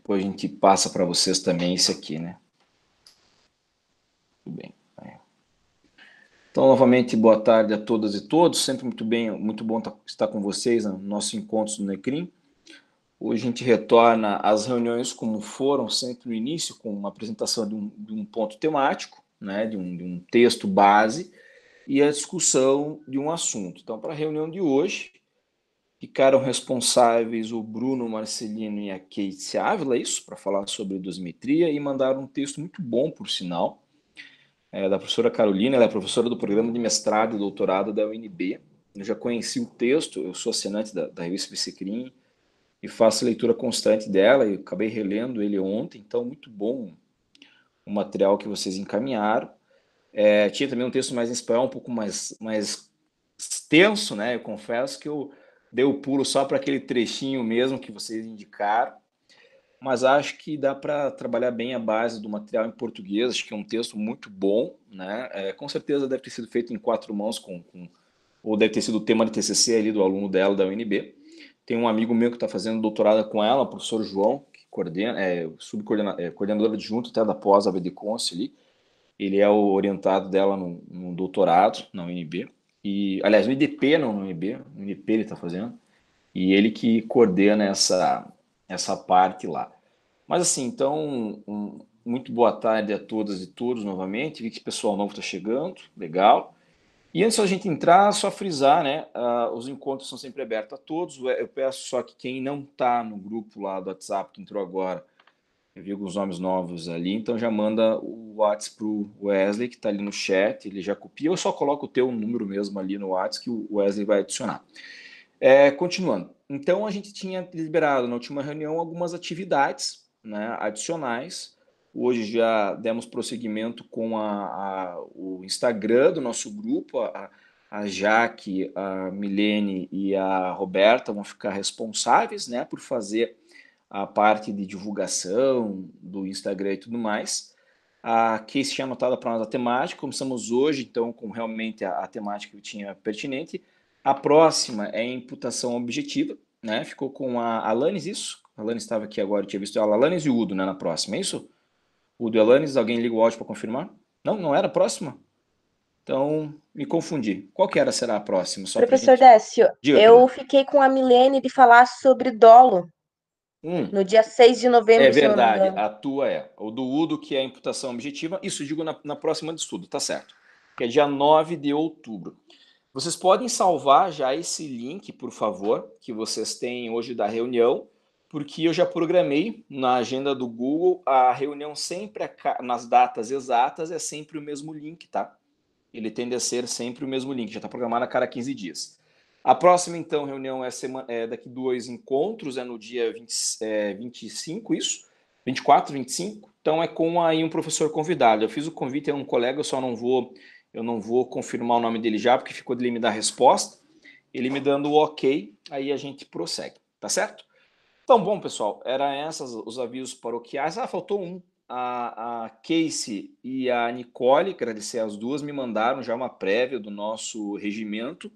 depois a gente passa para vocês também esse aqui, né? Tudo bem. Então, novamente, boa tarde a todas e todos. Sempre muito bom estar com vocês no nosso encontro do NECRIM. Hoje a gente retorna às reuniões como foram sempre no início, com uma apresentação de um ponto temático, né, de um texto base e a discussão de um assunto. Então, para a reunião de hoje, ficaram responsáveis o Bruno Marcelino e a Kate Ávila, isso, para falar sobre dosimetria, e mandaram um texto muito bom, por sinal, da professora Carolina. Ela é professora do programa de mestrado e doutorado da UNB. Eu já conheci o texto, eu sou assinante da revista BCCRIM e faço leitura constante dela, e acabei relendo ele ontem, então muito bom o material que vocês encaminharam. Tinha também um texto mais em espanhol, um pouco mais extenso, né? Eu confesso que eu dei o pulo só para aquele trechinho mesmo que vocês indicaram, mas acho que dá para trabalhar bem a base do material em português. Acho que é um texto muito bom, né? Com certeza deve ter sido feito em 4 mãos, ou deve ter sido o tema de TCC ali do aluno dela da UNB. Tem um amigo meu que está fazendo doutorado com ela, o professor João, que coordenador adjunto até da pós-ABD Conce ali. Ele é o orientado dela no doutorado na UNB. E, aliás, no IDP, não no UNB, no IDP ele está fazendo. E ele que coordena essa parte lá. Mas assim, então, muito boa tarde a todas e todos novamente. Vi que o pessoal novo está chegando, legal. E antes da gente entrar, só frisar, né? Os encontros são sempre abertos a todos. Eu peço só que quem não está no grupo lá do WhatsApp, que entrou agora, eu vi alguns nomes novos ali, então já manda o WhatsApp para o Wesley, que está ali no chat, ele já copia, eu só coloco o teu número mesmo ali no WhatsApp, que o Wesley vai adicionar. Continuando, então a gente tinha liberado na última reunião algumas atividades, né, adicionais. Hoje já demos prosseguimento com o Instagram do nosso grupo. A Jaque, a Milene e a Roberta vão ficar responsáveis, né, por fazer a parte de divulgação do Instagram e tudo mais. A Casey tinha anotado para nós a temática, começamos hoje, então, com realmente a temática que tinha pertinente. A próxima é a imputação objetiva, né? Ficou com a Alanis, isso? A Alanis estava aqui agora, eu tinha visto ela. A Alanis e o Udo, né, na próxima, é isso? Udo e Alanis, alguém liga o áudio para confirmar? Não, não era a próxima? Então, me confundi. Qual que será a próxima? Só para Professor gente... Décio, Diga, eu querida. fiquei com a Milene de falar sobre dolo no dia 6 de É novembro, se eu não me verdade, engano. a tua é. O do Udo, que é a imputação objetiva, isso eu digo na próxima de estudo, tá certo. Que é dia 9 de outubro. Vocês podem salvar já esse link, por favor, que vocês têm hoje da reunião, porque eu já programei na agenda do Google, a reunião sempre, nas datas exatas, é sempre o mesmo link, tá? Ele tende a ser sempre o mesmo link, já está programado a cada 15 dias. A próxima, então, reunião é daqui 2 encontros, é no dia 25, isso? 24, 25. Então é com aí um professor convidado. Eu fiz o convite a um colega, eu não vou confirmar o nome dele já, porque ficou de ele me dar a resposta. Ele me dando o ok, aí a gente prossegue, tá certo? Então, bom, pessoal, eram esses os avisos paroquiais. Faltou um. A Casey e a Nicole, agradecer as duas, me mandaram já uma prévia do nosso regimento.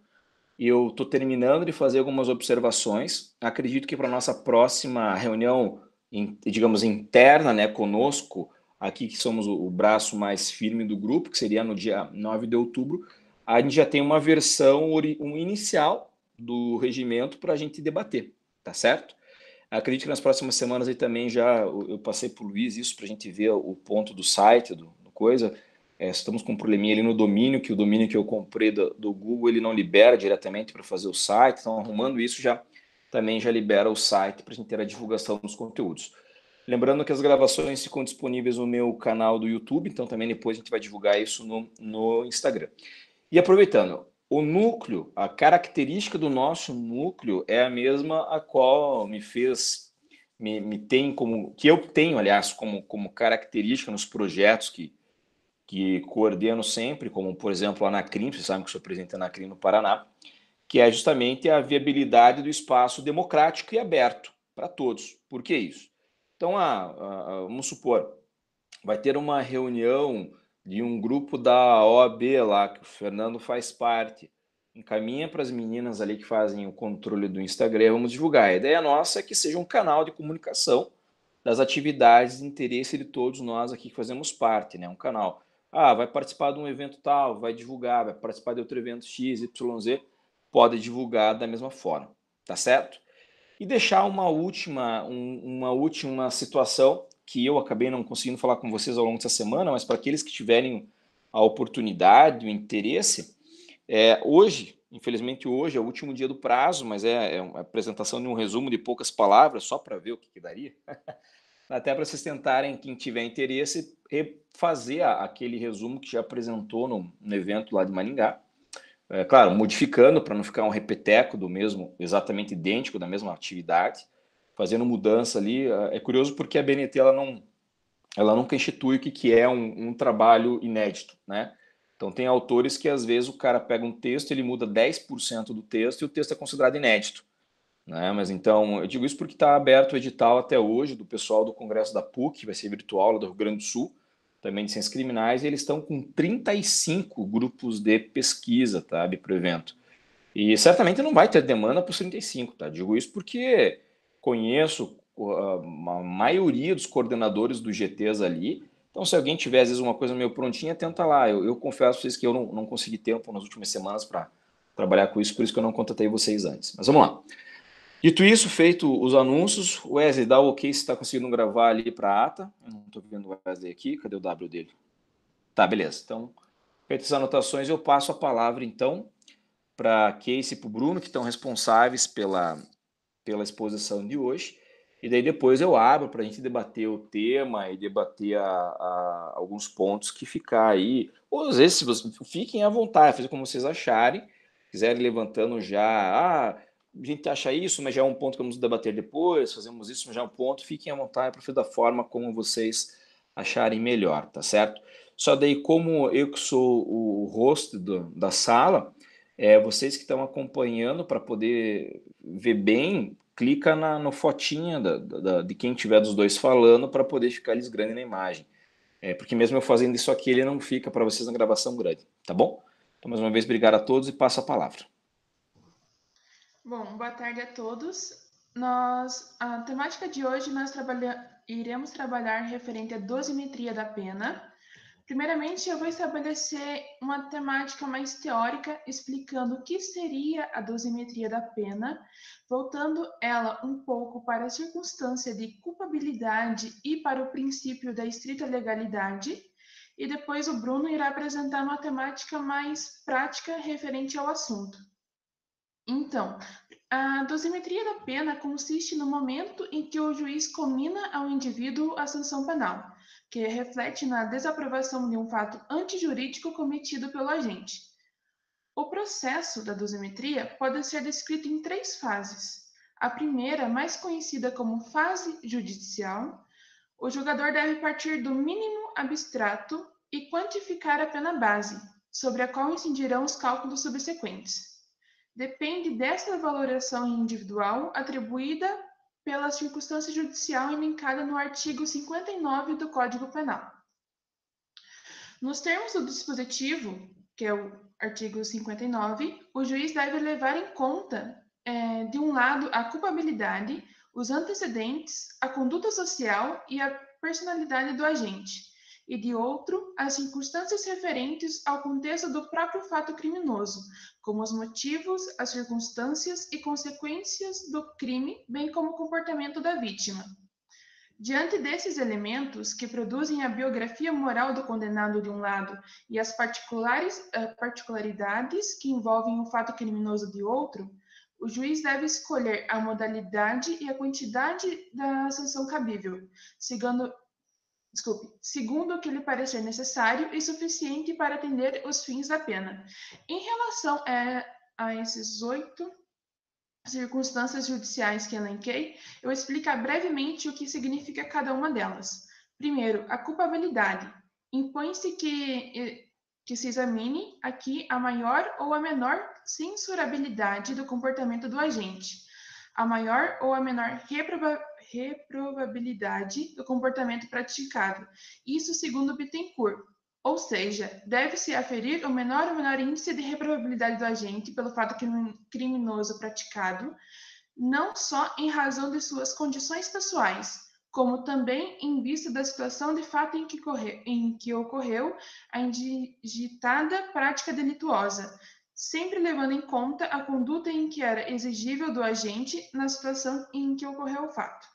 Eu estou terminando de fazer algumas observações. Acredito que para a nossa próxima reunião, digamos, interna, né, conosco, aqui que somos o braço mais firme do grupo, que seria no dia 9 de outubro, a gente já tem uma versão inicial do regimento para a gente debater, tá certo? Acredito que nas próximas semanas aí também já eu passei para o Luiz isso para a gente ver o ponto do site, do coisa. Estamos com um probleminha ali no domínio, que o domínio que eu comprei do Google ele não libera diretamente para fazer o site, então arrumando isso também já libera o site para a gente ter a divulgação dos conteúdos. Lembrando que as gravações ficam disponíveis no meu canal do YouTube, então também depois a gente vai divulgar isso no Instagram. E aproveitando, o núcleo, a característica do nosso núcleo é a mesma a qual me tem como, que eu tenho, aliás, como característica nos projetos que coordeno sempre, como, por exemplo, a Anacrim, vocês sabem que eu sou presidente da Anacrim no Paraná, que é justamente a viabilidade do espaço democrático e aberto para todos. Por que isso? Então, vamos supor, vai ter uma reunião de um grupo da OAB lá, que o Fernando faz parte. Encaminha para as meninas ali que fazem o controle do Instagram, vamos divulgar. A ideia nossa é que seja um canal de comunicação das atividades de interesse de todos nós aqui que fazemos parte, né? Um canal. Ah, vai participar de um evento tal, vai divulgar, vai participar de outro evento X, Y, Z, pode divulgar da mesma forma, tá certo? E deixar uma última situação que eu acabei não conseguindo falar com vocês ao longo dessa semana, mas para aqueles que tiverem a oportunidade, o interesse, hoje, infelizmente hoje é o último dia do prazo, mas é uma apresentação de um resumo de poucas palavras, só para ver o que daria. Até para vocês tentarem, quem tiver interesse, refazer aquele resumo que já apresentou no evento lá de Maringá. Claro, modificando para não ficar um repeteco do mesmo, exatamente idêntico, da mesma atividade, fazendo mudança ali. É curioso porque a BNT ela nunca institui o que é um trabalho inédito, né? Então tem autores que às vezes o cara pega um texto, ele muda 10% do texto e o texto é considerado inédito, né? Mas então, eu digo isso porque está aberto o edital até hoje do pessoal do Congresso da PUC, vai ser virtual, lá do Rio Grande do Sul, também de ciências criminais, e eles estão com 35 grupos de pesquisa, tá, para o evento. E certamente não vai ter demanda para os 35, tá? Digo isso porque conheço a maioria dos coordenadores dos GTs ali. Então, se alguém tiver, às vezes, uma coisa meio prontinha, tenta lá. Eu confesso para vocês que eu não consegui tempo nas últimas semanas para trabalhar com isso, por isso que eu não contatei vocês antes. Mas vamos lá. Dito isso, feito os anúncios, Wesley, dá o ok se está conseguindo gravar ali para a ata. Eu não estou vendo o Wesley aqui, cadê o W dele? Tá, beleza. Então, feitas as anotações, eu passo a palavra, então, para a Casey e para o Bruno, que estão responsáveis pela exposição de hoje. E daí depois eu abro para a gente debater o tema e debater alguns pontos que ficar aí. Ou às vezes, se vocês fiquem à vontade, fazer como vocês acharem, quiserem levantando já, a gente acha isso, mas já é um ponto que vamos debater depois, fazemos isso, mas já é um ponto, fiquem à vontade para fazer da forma como vocês acharem melhor, tá certo? Só daí, como eu que sou o host da sala, vocês que estão acompanhando para poder ver bem, clica no fotinha de quem tiver dos dois falando para poder ficar eles grande na imagem. Porque mesmo eu fazendo isso aqui, ele não fica para vocês na gravação grande, tá bom? Então, mais uma vez, obrigado a todos e passo a palavra. Bom, boa tarde a todos. A temática de hoje iremos trabalhar referente à dosimetria da pena. Primeiramente, eu vou estabelecer uma temática mais teórica, explicando o que seria a dosimetria da pena, voltando ela um pouco para a circunstância de culpabilidade e para o princípio da estrita legalidade, e depois o Bruno irá apresentar uma temática mais prática referente ao assunto. Então, a dosimetria da pena consiste no momento em que o juiz comina ao indivíduo a sanção penal, que reflete na desaprovação de um fato antijurídico cometido pelo agente. O processo da dosimetria pode ser descrito em 3 fases. A primeira, mais conhecida como fase judicial, o julgador deve partir do mínimo abstrato e quantificar a pena base, sobre a qual incidirão os cálculos subsequentes. Depende desta valoração individual atribuída pela circunstância judicial elencada no artigo 59 do Código Penal. Nos termos do dispositivo, que é o artigo 59, o juiz deve levar em conta, de um lado, a culpabilidade, os antecedentes, a conduta social e a personalidade do agente, e de outro, as circunstâncias referentes ao contexto do próprio fato criminoso, como os motivos, as circunstâncias e consequências do crime, bem como o comportamento da vítima. Diante desses elementos, que produzem a biografia moral do condenado de um lado e as particularidades que envolvem o fato criminoso de outro, o juiz deve escolher a modalidade e a quantidade da sanção cabível, segundo o que lhe parecer necessário e suficiente para atender os fins da pena. Em relação a esses 8 circunstâncias judiciais que elenquei, eu vou explicar brevemente o que significa cada uma delas. Primeiro, a culpabilidade. Impõe-se que se examine aqui a maior ou a menor censurabilidade do comportamento do agente, a maior ou a menor reprovabilidade do comportamento praticado. Isso segundo Bittencourt. Ou seja, deve-se aferir o menor ou menor índice de reprovabilidade do agente pelo fato criminoso praticado, não só em razão de suas condições pessoais, como também em vista da situação de fato em que ocorreu a indigitada prática delituosa, sempre levando em conta a conduta em que era exigível do agente na situação em que ocorreu o fato.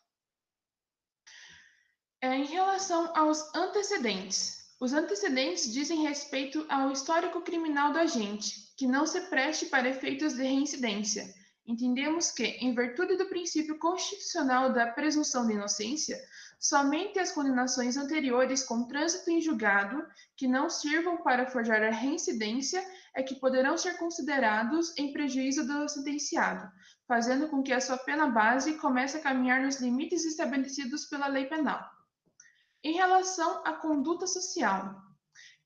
Em relação aos antecedentes, os antecedentes dizem respeito ao histórico criminal do agente, que não se preste para efeitos de reincidência. Entendemos que, em virtude do princípio constitucional da presunção de inocência, somente as condenações anteriores com trânsito em julgado, que não sirvam para forjar a reincidência, é que poderão ser considerados em prejuízo do sentenciado, fazendo com que a sua pena base comece a caminhar nos limites estabelecidos pela lei penal. Em relação à conduta social,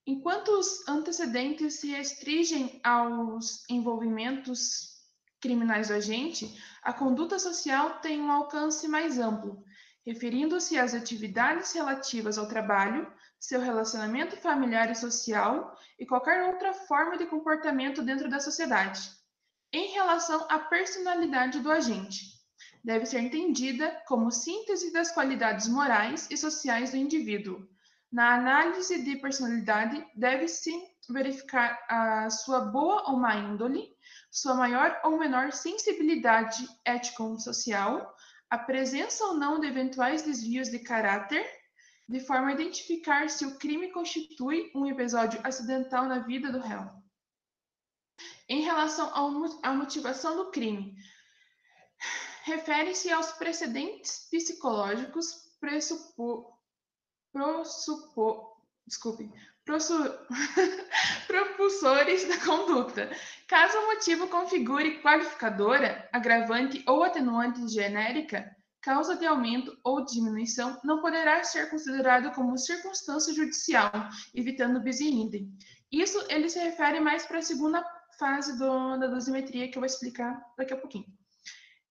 enquanto os antecedentes se restringem aos envolvimentos criminais do agente, a conduta social tem um alcance mais amplo, referindo-se às atividades relativas ao trabalho, seu relacionamento familiar e social e qualquer outra forma de comportamento dentro da sociedade. Em relação à personalidade do agente, deve ser entendida como síntese das qualidades morais e sociais do indivíduo. Na análise de personalidade, deve-se verificar a sua boa ou má índole, sua maior ou menor sensibilidade ético-social, a presença ou não de eventuais desvios de caráter, de forma a identificar se o crime constitui um episódio acidental na vida do réu. Em relação à motivação do crime, refere-se aos precedentes psicológicos propulsores da conduta. Caso o motivo configure qualificadora, agravante ou atenuante genérica, causa de aumento ou diminuição, não poderá ser considerado como circunstância judicial, evitando bis in idem. Isso ele se refere mais para a segunda fase da dosimetria, que eu vou explicar daqui a pouquinho.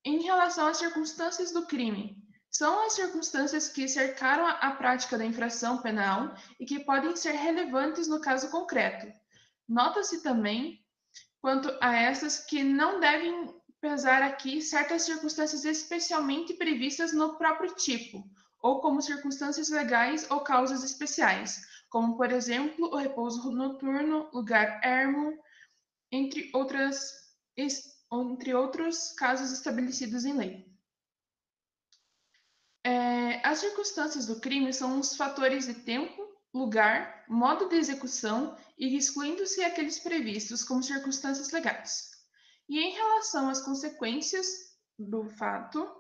Em relação às circunstâncias do crime, são as circunstâncias que cercaram a prática da infração penal e que podem ser relevantes no caso concreto. Nota-se também, quanto a essas, que não devem pesar aqui certas circunstâncias especialmente previstas no próprio tipo, ou como circunstâncias legais ou causas especiais, como, por exemplo, o repouso noturno, lugar ermo, entre outros casos estabelecidos em lei. As circunstâncias do crime são os fatores de tempo, lugar, modo de execução e excluindo-se aqueles previstos como circunstâncias legais. E em relação às consequências do fato,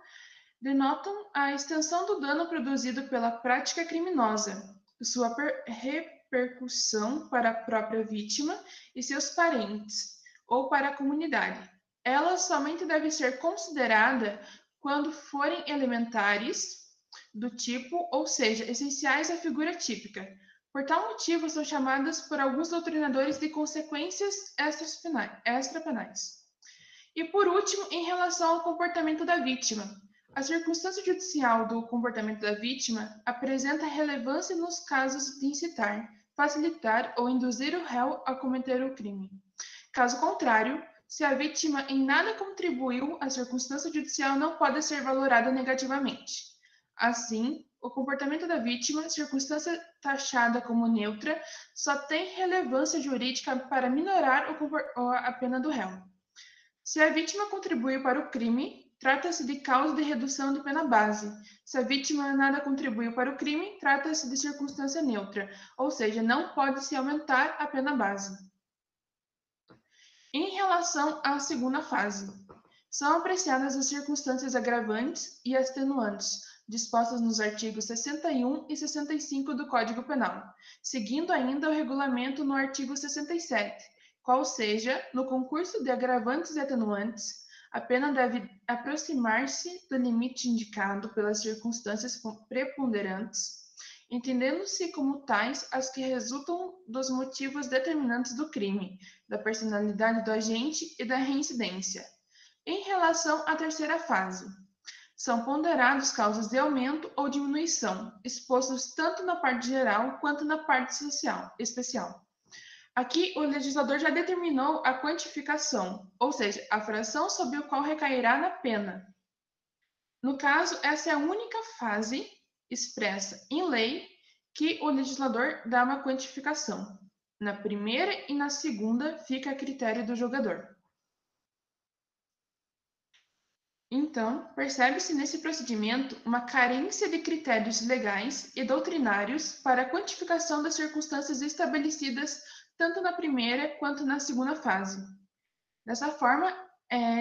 denotam a extensão do dano produzido pela prática criminosa, sua repercussão para a própria vítima e seus parentes, ou para a comunidade. Ela somente deve ser considerada quando forem elementares do tipo, ou seja, essenciais à figura típica. Por tal motivo, são chamadas por alguns doutrinadores de consequências extrapenais. E por último, em relação ao comportamento da vítima. A circunstância judicial do comportamento da vítima apresenta relevância nos casos de incitar, facilitar ou induzir o réu a cometer o crime. Caso contrário, se a vítima em nada contribuiu, a circunstância judicial não pode ser valorada negativamente. Assim, o comportamento da vítima, circunstância taxada como neutra, só tem relevância jurídica para minorar a pena do réu. Se a vítima contribuiu para o crime, trata-se de causa de redução de pena base. Se a vítima nada contribuiu para o crime, trata-se de circunstância neutra, ou seja, não pode-se aumentar a pena base. Em relação à segunda fase, são apreciadas as circunstâncias agravantes e atenuantes, dispostas nos artigos 61 e 65 do Código Penal, seguindo ainda o regulamento no artigo 67, qual seja, no concurso de agravantes e atenuantes, a pena deve aproximar-se do limite indicado pelas circunstâncias preponderantes, entendendo-se como tais as que resultam dos motivos determinantes do crime, da personalidade do agente e da reincidência. Em relação à terceira fase, são ponderados causas de aumento ou diminuição, expostos tanto na parte geral quanto na parte especial. Aqui, o legislador já determinou a quantificação, ou seja, a fração sobre o qual recairá na pena. No caso, essa é a única fase expressa em lei que o legislador dá uma quantificação. Na primeira e na segunda fica a critério do julgador. Então, percebe-se nesse procedimento uma carência de critérios legais e doutrinários para a quantificação das circunstâncias estabelecidas tanto na primeira quanto na segunda fase. Dessa forma,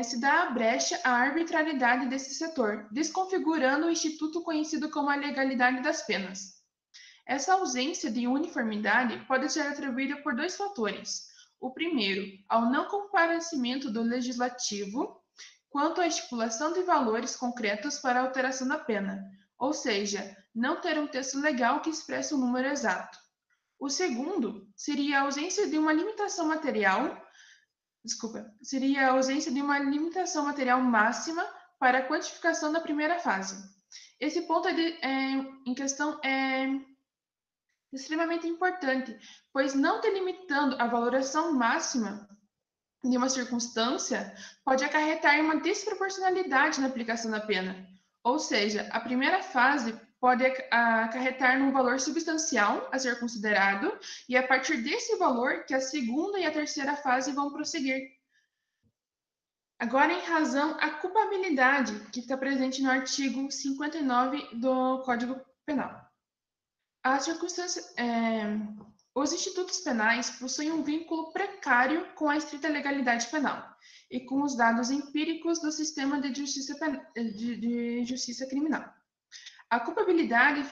se dá a brecha à arbitrariedade desse setor, desconfigurando o instituto conhecido como a legalidade das penas. Essa ausência de uniformidade pode ser atribuída por dois fatores. O primeiro, ao não comparecimento do legislativo quanto à estipulação de valores concretos para a alteração da pena, ou seja, não ter um texto legal que expresse o número exato. O segundo seria a ausência de uma limitação material, seria a ausência de uma limitação material máxima para a quantificação da primeira fase. Esse ponto em questão é extremamente importante, pois não delimitando a valoração máxima de uma circunstância pode acarretar em uma desproporcionalidade na aplicação da pena. Ou seja, a primeira fase pode acarretar num valor substancial a ser considerado, e é a partir desse valor que a segunda e a terceira fase vão prosseguir. Agora, em razão à culpabilidade que está presente no artigo 59 do Código Penal. Os institutos penais possuem um vínculo precário com a estrita legalidade penal e com os dados empíricos do sistema de justiça criminal. A culpabilidade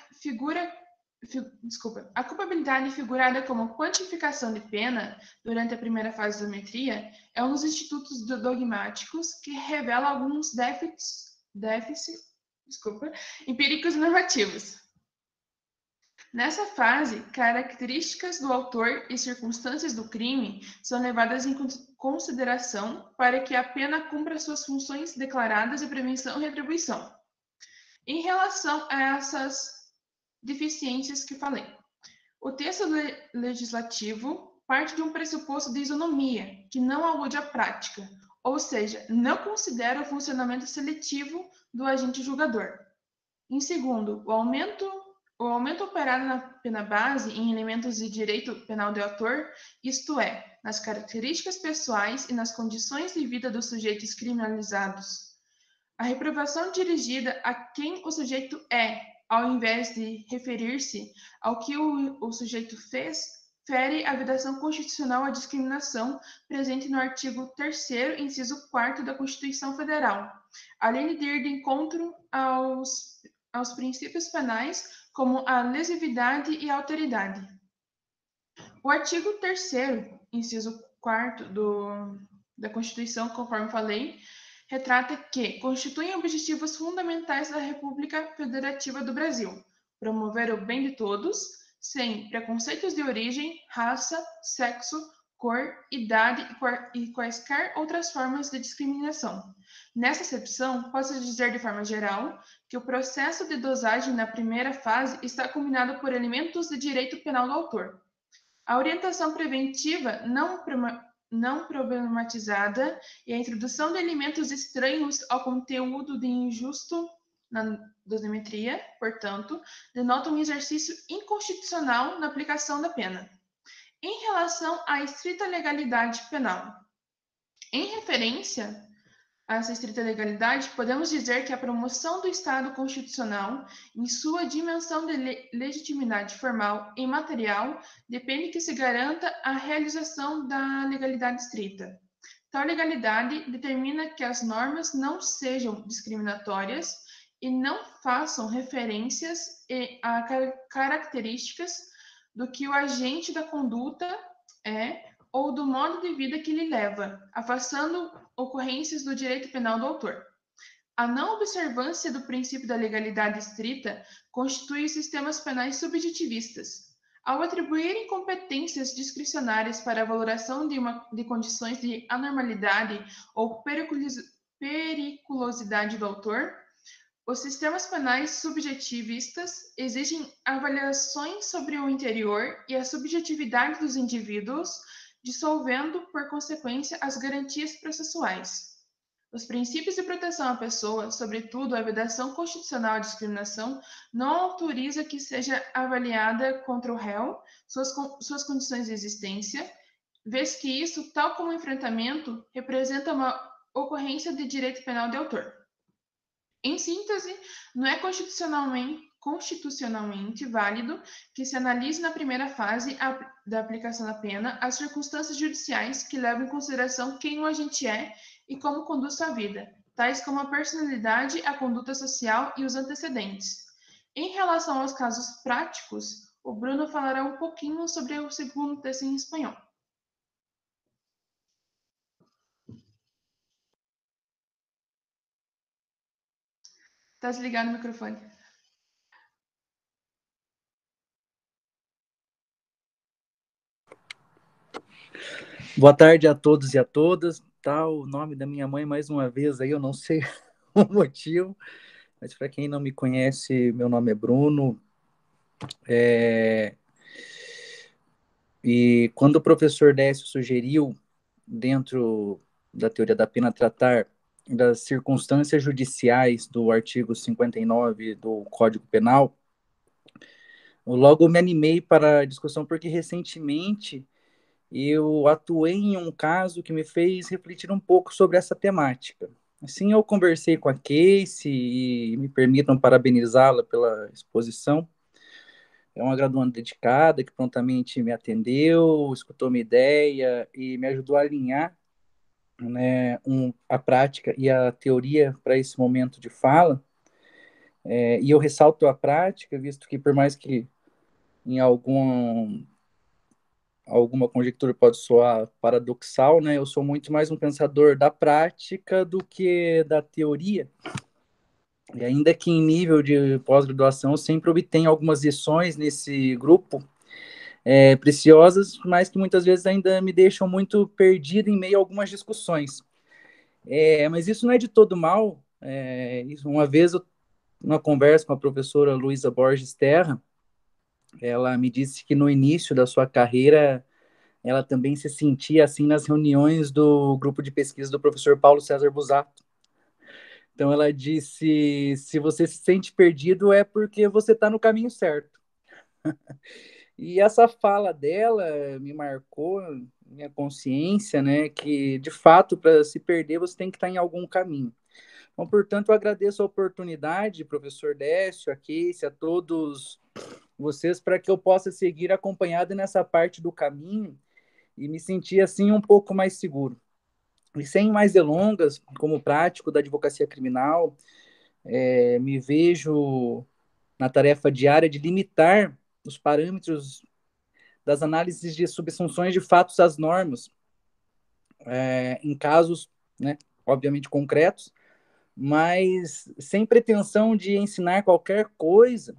figurada como quantificação de pena durante a primeira fase da metria é um dos institutos dogmáticos que revela alguns déficits empíricos normativos. Nessa fase, características do autor e circunstâncias do crime são levadas em consideração para que a pena cumpra suas funções declaradas de prevenção e retribuição. Em relação a essas deficiências que falei, o texto legislativo parte de um pressuposto de isonomia, que não alude à prática, ou seja, não considera o funcionamento seletivo do agente julgador. Em segundo, o aumento operado na pena base em elementos de direito penal do autor, isto é, nas características pessoais e nas condições de vida dos sujeitos criminalizados. A reprovação dirigida a quem o sujeito é, ao invés de referir-se ao que o sujeito fez, fere a vedação constitucional à discriminação presente no artigo 3º, inciso 4º da Constituição Federal, além de ir de encontro aos princípios penais, como a lesividade e a alteridade. O artigo 3º, inciso 4º da Constituição, conforme falei, retrata que constituem objetivos fundamentais da República Federativa do Brasil: promover o bem de todos, sem preconceitos de origem, raça, sexo, cor, idade e quaisquer outras formas de discriminação. Nessa acepção, posso dizer de forma geral que o processo de dosagem na primeira fase está combinado por elementos de direito penal do autor. A orientação preventiva não problematizada e a introdução de elementos estranhos ao conteúdo de injusto na dosimetria, portanto, denotam um exercício inconstitucional na aplicação da pena. Em relação à estrita legalidade penal, em referência a essa estrita legalidade, podemos dizer que a promoção do Estado constitucional, em sua dimensão de legitimidade formal e material, depende que se garanta a realização da legalidade estrita. Tal legalidade determina que as normas não sejam discriminatórias e não façam referências a características do que o agente da conduta é ou do modo de vida que lhe leva, afastando ocorrências do direito penal do autor. A não observância do princípio da legalidade estrita constitui os sistemas penais subjetivistas. Ao atribuírem competências discricionárias para a valoração de condições de anormalidade ou periculosidade do autor, os sistemas penais subjetivistas exigem avaliações sobre o interior e a subjetividade dos indivíduos, dissolvendo, por consequência, as garantias processuais. Os princípios de proteção à pessoa, sobretudo a vedação constitucional à discriminação, não autoriza que seja avaliada contra o réu suas condições de existência, vez que isso, tal como o enfrentamento, representa uma ocorrência de direito penal de autor. Em síntese, não é constitucionalmente válido que se analise na primeira fase da aplicação da pena as circunstâncias judiciais que levam em consideração quem o agente é e como conduz sua vida, tais como a personalidade, a conduta social e os antecedentes. Em relação aos casos práticos, o Bruno falará um pouquinho sobre o segundo texto em espanhol. Tá desligado o microfone. Boa tarde a todos e a todas. Tá o nome da minha mãe mais uma vez aí, eu não sei o motivo, mas para quem não me conhece, meu nome é Bruno. E quando o professor Décio sugeriu, dentro da teoria da pena, tratar das circunstâncias judiciais do artigo 59 do Código Penal, eu logo me animei para a discussão, porque recentemente eu atuei em um caso que me fez refletir um pouco sobre essa temática. Assim, eu conversei com a Casey e me permitam parabenizá-la pela exposição. É uma graduanda dedicada que prontamente me atendeu, escutou minha ideia e me ajudou a alinhar, né, a prática e a teoria para esse momento de fala. E eu ressalto a prática, visto que por mais que em alguma conjectura pode soar paradoxal, né? Eu sou muito mais um pensador da prática do que da teoria. E ainda que em nível de pós-graduação, eu sempre obtenho algumas lições nesse grupo preciosas, mas que muitas vezes ainda me deixam muito perdido em meio a algumas discussões. Mas isso não é de todo mal. Uma vez, numa conversa com a professora Luísa Borges Terra, ela me disse que no início da sua carreira ela também se sentia assim nas reuniões do grupo de pesquisa do professor Paulo César Busato. Então ela disse, se você se sente perdido é porque você está no caminho certo. E essa fala dela me marcou minha consciência, né, que de fato para se perder você tem que estar em algum caminho. Então, portanto, eu agradeço a oportunidade, professor Décio, a Casey, a todos vocês, para que eu possa seguir acompanhado nessa parte do caminho e me sentir assim um pouco mais seguro. E sem mais delongas, como prático da advocacia criminal, me vejo na tarefa diária de limitar os parâmetros das análises de subsunções de fatos às normas, em casos, né, obviamente concretos, mas sem pretensão de ensinar qualquer coisa.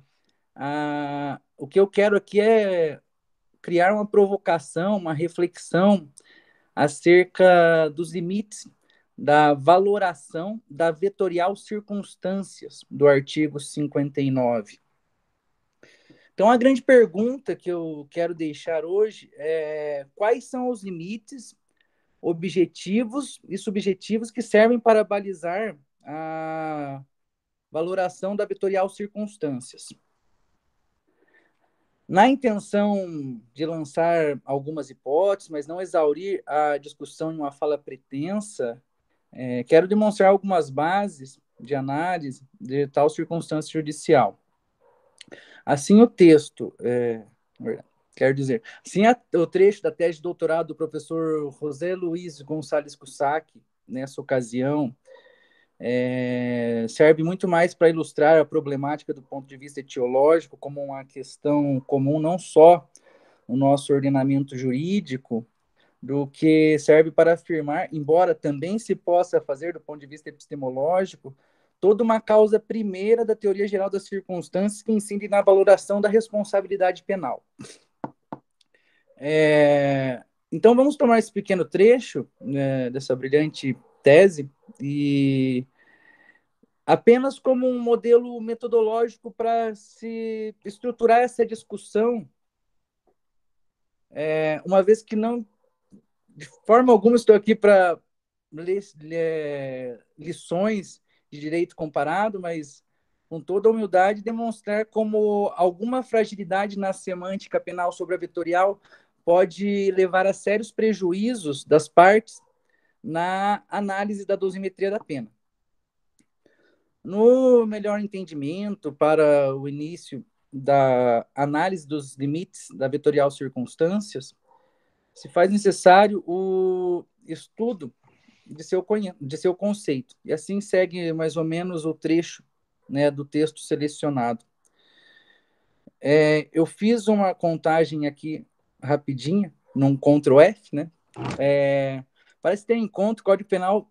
O que eu quero aqui é criar uma provocação, uma reflexão acerca dos limites da valoração da vetorial circunstâncias do artigo 59. Então, a grande pergunta que eu quero deixar hoje é quais são os limites objetivos e subjetivos que servem para balizar a valoração da vetorial circunstâncias. Na intenção de lançar algumas hipóteses, mas não exaurir a discussão em uma fala pretensa, quero demonstrar algumas bases de análise de tal circunstância judicial. Assim, o texto, quero dizer, assim, o trecho da tese de doutorado do professor José Luiz Gonçalves Cussac, nessa ocasião, serve muito mais para ilustrar a problemática do ponto de vista etiológico como uma questão comum não só no nosso ordenamento jurídico, do que serve para afirmar, embora também se possa fazer do ponto de vista epistemológico, toda uma causa primeira da teoria geral das circunstâncias que incide na valoração da responsabilidade penal. Então vamos tomar esse pequeno trecho, né, dessa brilhante tese e apenas como um modelo metodológico para se estruturar essa discussão, uma vez que não, de forma alguma, estou aqui para lições de direito comparado, mas com toda a humildade, demonstrar como alguma fragilidade na semântica penal sobrevetorial pode levar a sérios prejuízos das partes na análise da dosimetria da pena. No melhor entendimento, para o início da análise dos limites da vetorial circunstâncias, se faz necessário o estudo de seu conceito. E assim segue mais ou menos o trecho, né, do texto selecionado. Eu fiz uma contagem aqui rapidinha, num Ctrl F, né? Parece ter em conta, o Código Penal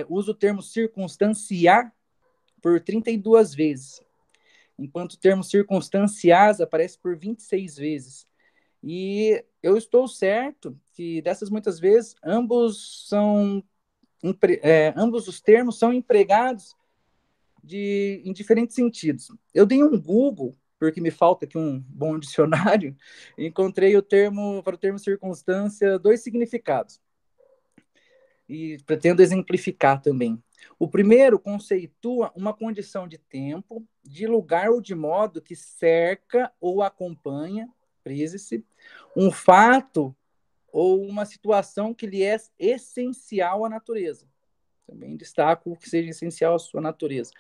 usa o termo circunstanciar por 32 vezes, enquanto o termo circunstanciais aparece por 26 vezes. E eu estou certo que dessas muitas vezes, ambos os termos são empregados em diferentes sentidos. Eu dei um Google, porque me falta aqui um bom dicionário, e encontrei para o termo circunstância, 2 significados. E pretendo exemplificar também. O primeiro conceitua uma condição de tempo, de lugar ou de modo que cerca ou acompanha, preze-se, um fato ou uma situação que lhe é essencial à natureza. Também destaco que seja essencial à sua natureza.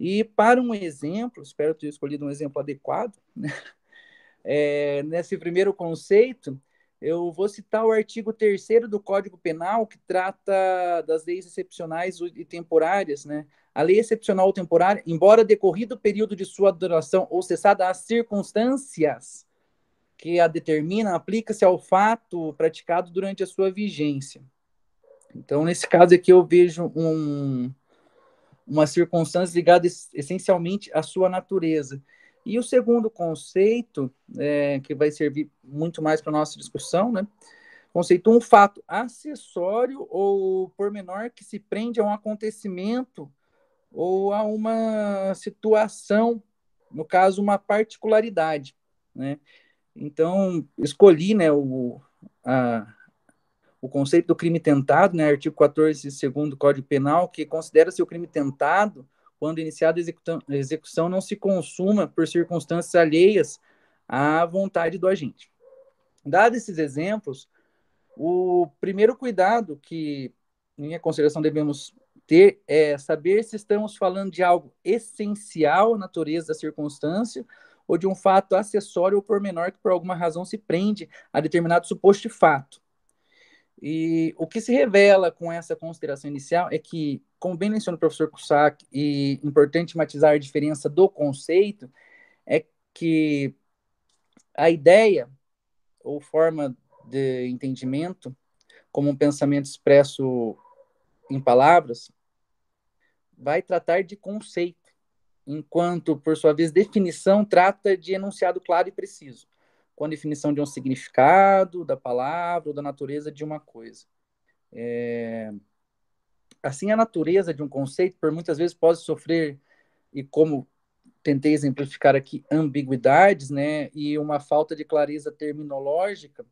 E para um exemplo, espero ter escolhido um exemplo adequado, né? Nesse primeiro conceito, eu vou citar o artigo 3º do Código Penal, que trata das leis excepcionais e temporárias, né? A lei excepcional ou temporária, embora decorrido o período de sua duração ou cessada as circunstâncias que a determinam, aplica-se ao fato praticado durante a sua vigência. Então, nesse caso aqui, eu vejo uma circunstância ligada essencialmente à sua natureza. E o segundo conceito, que vai servir muito mais para a nossa discussão, né? Conceitua um fato acessório ou pormenor que se prende a um acontecimento ou a uma situação, no caso, uma particularidade, né? Então, escolhi, né, o conceito do crime tentado, né, artigo 14, segundo do Código Penal, que considera-se o crime tentado quando iniciada a execução não se consuma por circunstâncias alheias à vontade do agente. Dados esses exemplos, o primeiro cuidado que, em minha consideração, devemos ter é saber se estamos falando de algo essencial à natureza da circunstância ou de um fato acessório ou pormenor que, por alguma razão, se prende a determinado suposto de fato. E o que se revela com essa consideração inicial é que, como bem mencionou o professor Cussack, e importante matizar a diferença do conceito, é que a ideia ou forma de entendimento, como um pensamento expresso em palavras, vai tratar de conceito, enquanto, por sua vez, definição trata de enunciado claro e preciso, com a definição de um significado, da palavra ou da natureza de uma coisa. Assim, a natureza de um conceito, por muitas vezes, pode sofrer, e como tentei exemplificar aqui, ambiguidades, né, e uma falta de clareza terminológica,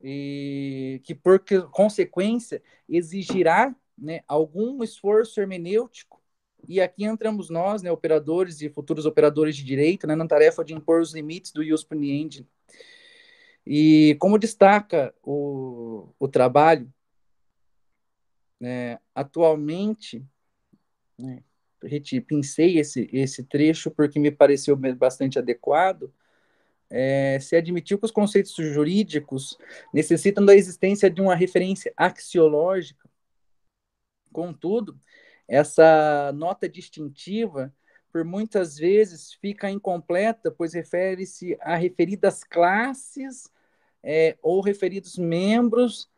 e que, por consequência, exigirá, né, algum esforço hermenêutico, e aqui entramos nós, né, operadores e futuros operadores de direito, né, na tarefa de impor os limites do ius puniendi. E como destaca o trabalho, atualmente, né, pincei esse trecho porque me pareceu bastante adequado, se admitiu que os conceitos jurídicos necessitam da existência de uma referência axiológica. Contudo, essa nota distintiva, por muitas vezes, fica incompleta, pois refere-se a referidas classes ou referidos membros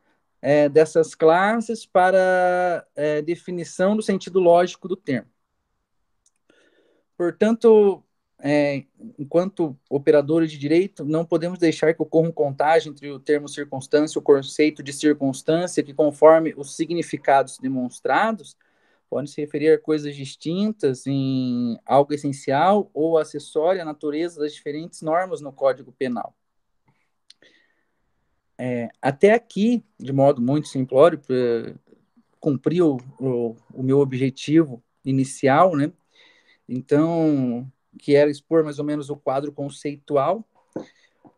dessas classes para definição do sentido lógico do termo. Portanto, enquanto operadores de direito, não podemos deixar que ocorra contagem entre o termo circunstância e o conceito de circunstância, que, conforme os significados demonstrados, podem se referir a coisas distintas em algo essencial ou acessório à natureza das diferentes normas no Código Penal. Até aqui, de modo muito simplório, cumpriu o meu objetivo inicial, né? Então, que era expor mais ou menos o quadro conceitual.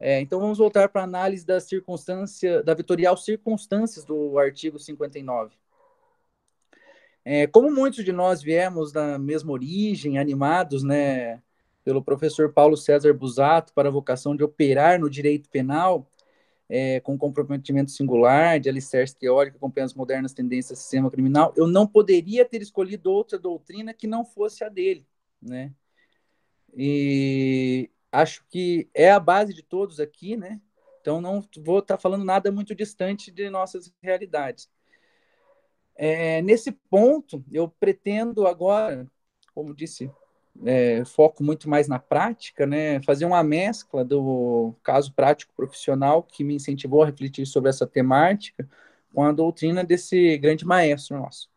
Então, vamos voltar para a análise da circunstância, da vetorial circunstâncias do artigo 59. Como muitos de nós viemos da mesma origem, animados, né, pelo professor Paulo César Busato para a vocação de operar no direito penal, com comprometimento singular, de alicerce teórico, acompanhando as modernas tendências do sistema criminal, eu não poderia ter escolhido outra doutrina que não fosse a dele, né? E acho que é a base de todos aqui, né? Então não vou estar falando nada muito distante de nossas realidades. Nesse ponto, eu pretendo agora, como disse, foco muito mais na prática, né? Fazer uma mescla do caso prático profissional que me incentivou a refletir sobre essa temática com a doutrina desse grande maestro nosso.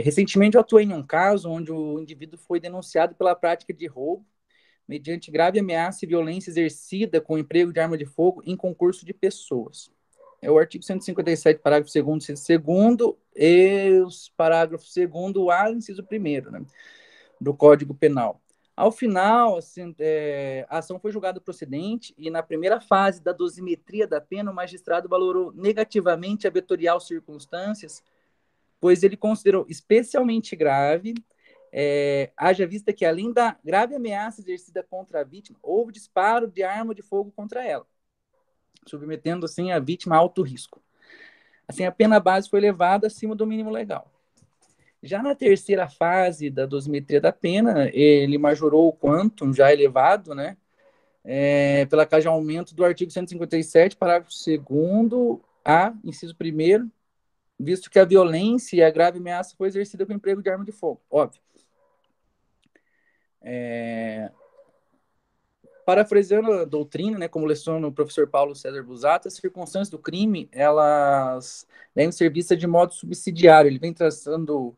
Recentemente eu atuei em um caso onde o indivíduo foi denunciado pela prática de roubo mediante grave ameaça e violência exercida com o emprego de arma de fogo em concurso de pessoas. É o artigo 157, parágrafo 2º, inciso 2º, e os parágrafos 2º A, inciso 1º, né, do Código Penal. Ao final, assim, a ação foi julgada procedente e, na primeira fase da dosimetria da pena, o magistrado valorou negativamente a vetorial circunstâncias, pois ele considerou especialmente grave, haja vista que, além da grave ameaça exercida contra a vítima, houve disparo de arma de fogo contra ela, submetendo, assim, a vítima a alto risco. Assim, a pena base foi elevada acima do mínimo legal. Já na terceira fase da dosimetria da pena, ele majorou o quantum já elevado, né, pela causa de aumento do artigo 157, parágrafo 2º A, inciso 1º, visto que a violência e a grave ameaça foi exercida com emprego de arma de fogo, óbvio. Parafraseando a doutrina, né, como leciona o professor Paulo César Busato, as circunstâncias do crime, elas devem ser vistas de modo subsidiário. Ele vem traçando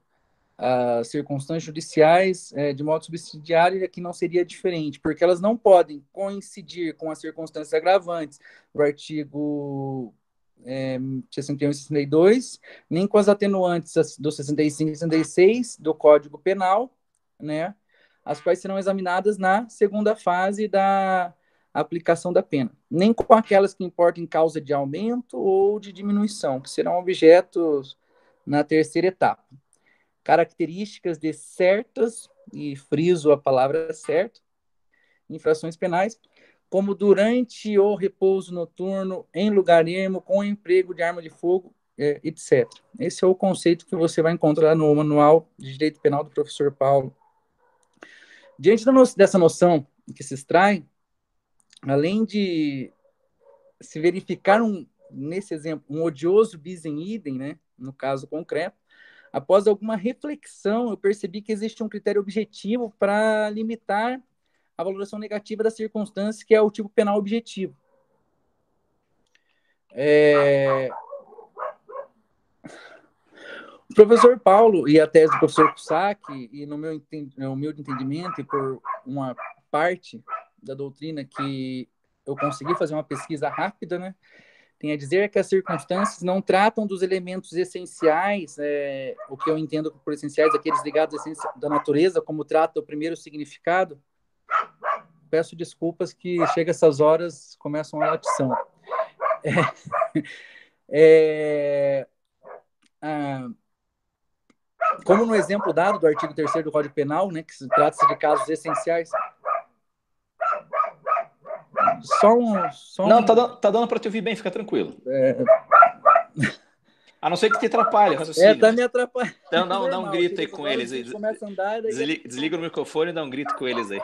as circunstâncias judiciais de modo subsidiário, e aqui não seria diferente, porque elas não podem coincidir com as circunstâncias agravantes do artigo 61 e 62, nem com as atenuantes do 65 e 66 do Código Penal, né, as quais serão examinadas na segunda fase da aplicação da pena, nem com aquelas que importam em causa de aumento ou de diminuição, que serão objetos na terceira etapa. Características de certas, e friso a palavra certo, infrações penais, como durante o repouso noturno, em lugar ermo, com emprego de arma de fogo, etc. Esse é o conceito que você vai encontrar no Manual de Direito Penal do professor Paulo. Diante dessa noção que se extrai, além de se verificar, nesse exemplo, um odioso bis in idem, né, no caso concreto, após alguma reflexão, eu percebi que existe um critério objetivo para limitar a valoração negativa das circunstâncias, que é o tipo penal objetivo. O professor Paulo e a tese do professor Cusack, e no meu humilde entendimento, e por uma parte da doutrina que eu consegui fazer uma pesquisa rápida, né, tem a dizer que as circunstâncias não tratam dos elementos essenciais, o que eu entendo por essenciais, aqueles ligados à essência da natureza, como trata o primeiro significado. Peço desculpas que chega essas horas, começam a latição. Como no exemplo dado do artigo 3º do Código Penal, né, que trata-se de casos essenciais. Não, tá dando para te ouvir bem, fica tranquilo. A não ser que te atrapalhe o raciocínio. Tá me atrapalhando. Então dá um grito aí com eles. Começa a andar, desliga o microfone e dá um grito com eles aí.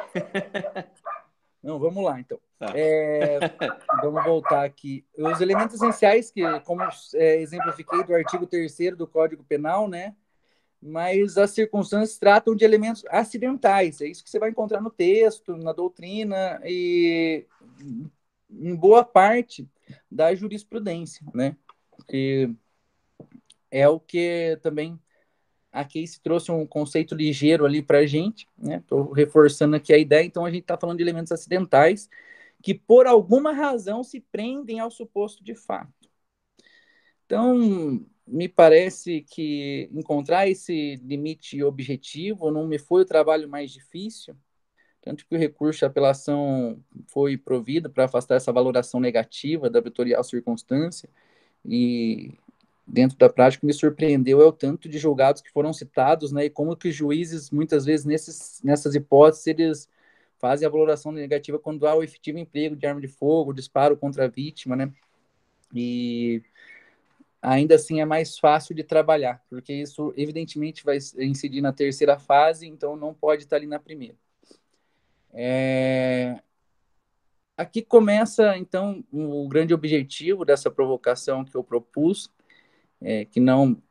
Não, vamos lá, então. Tá. Vamos voltar aqui. Os elementos essenciais, que, como exemplifiquei do artigo 3º do Código Penal, né? Mas as circunstâncias tratam de elementos acidentais. É isso que você vai encontrar no texto, na doutrina e em boa parte da jurisprudência, né? Que é o que também a Casey trouxe um conceito ligeiro ali para a gente, né? Estou reforçando aqui a ideia. Então, a gente está falando de elementos acidentais que, por alguma razão, se prendem ao suposto de fato. Então, me parece que encontrar esse limite objetivo não me foi o trabalho mais difícil, tanto que o recurso de apelação foi provido para afastar essa valoração negativa da vetorial circunstância, e dentro da prática me surpreendeu é o tanto de julgados que foram citados, né, e como que os juízes, muitas vezes, nessas hipóteses, eles fazem a valoração negativa quando há o efetivo emprego de arma de fogo, disparo contra a vítima, né, e ainda assim é mais fácil de trabalhar, porque isso evidentemente vai incidir na terceira fase, então não pode estar ali na primeira. Aqui começa, então, o grande objetivo dessa provocação que eu propus, que não,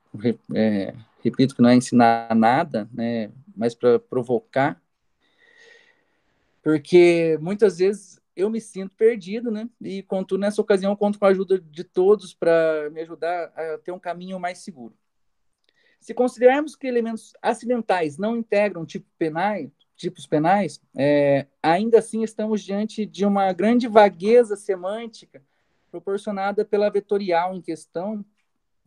repito, que não é ensinar nada, né, mas para provocar, porque muitas vezes eu me sinto perdido, né, e contudo, nessa ocasião, eu conto com a ajuda de todos para me ajudar a ter um caminho mais seguro. Se considerarmos que elementos acidentais não integram tipos penais, ainda assim estamos diante de uma grande vagueza semântica proporcionada pela vetorial em questão,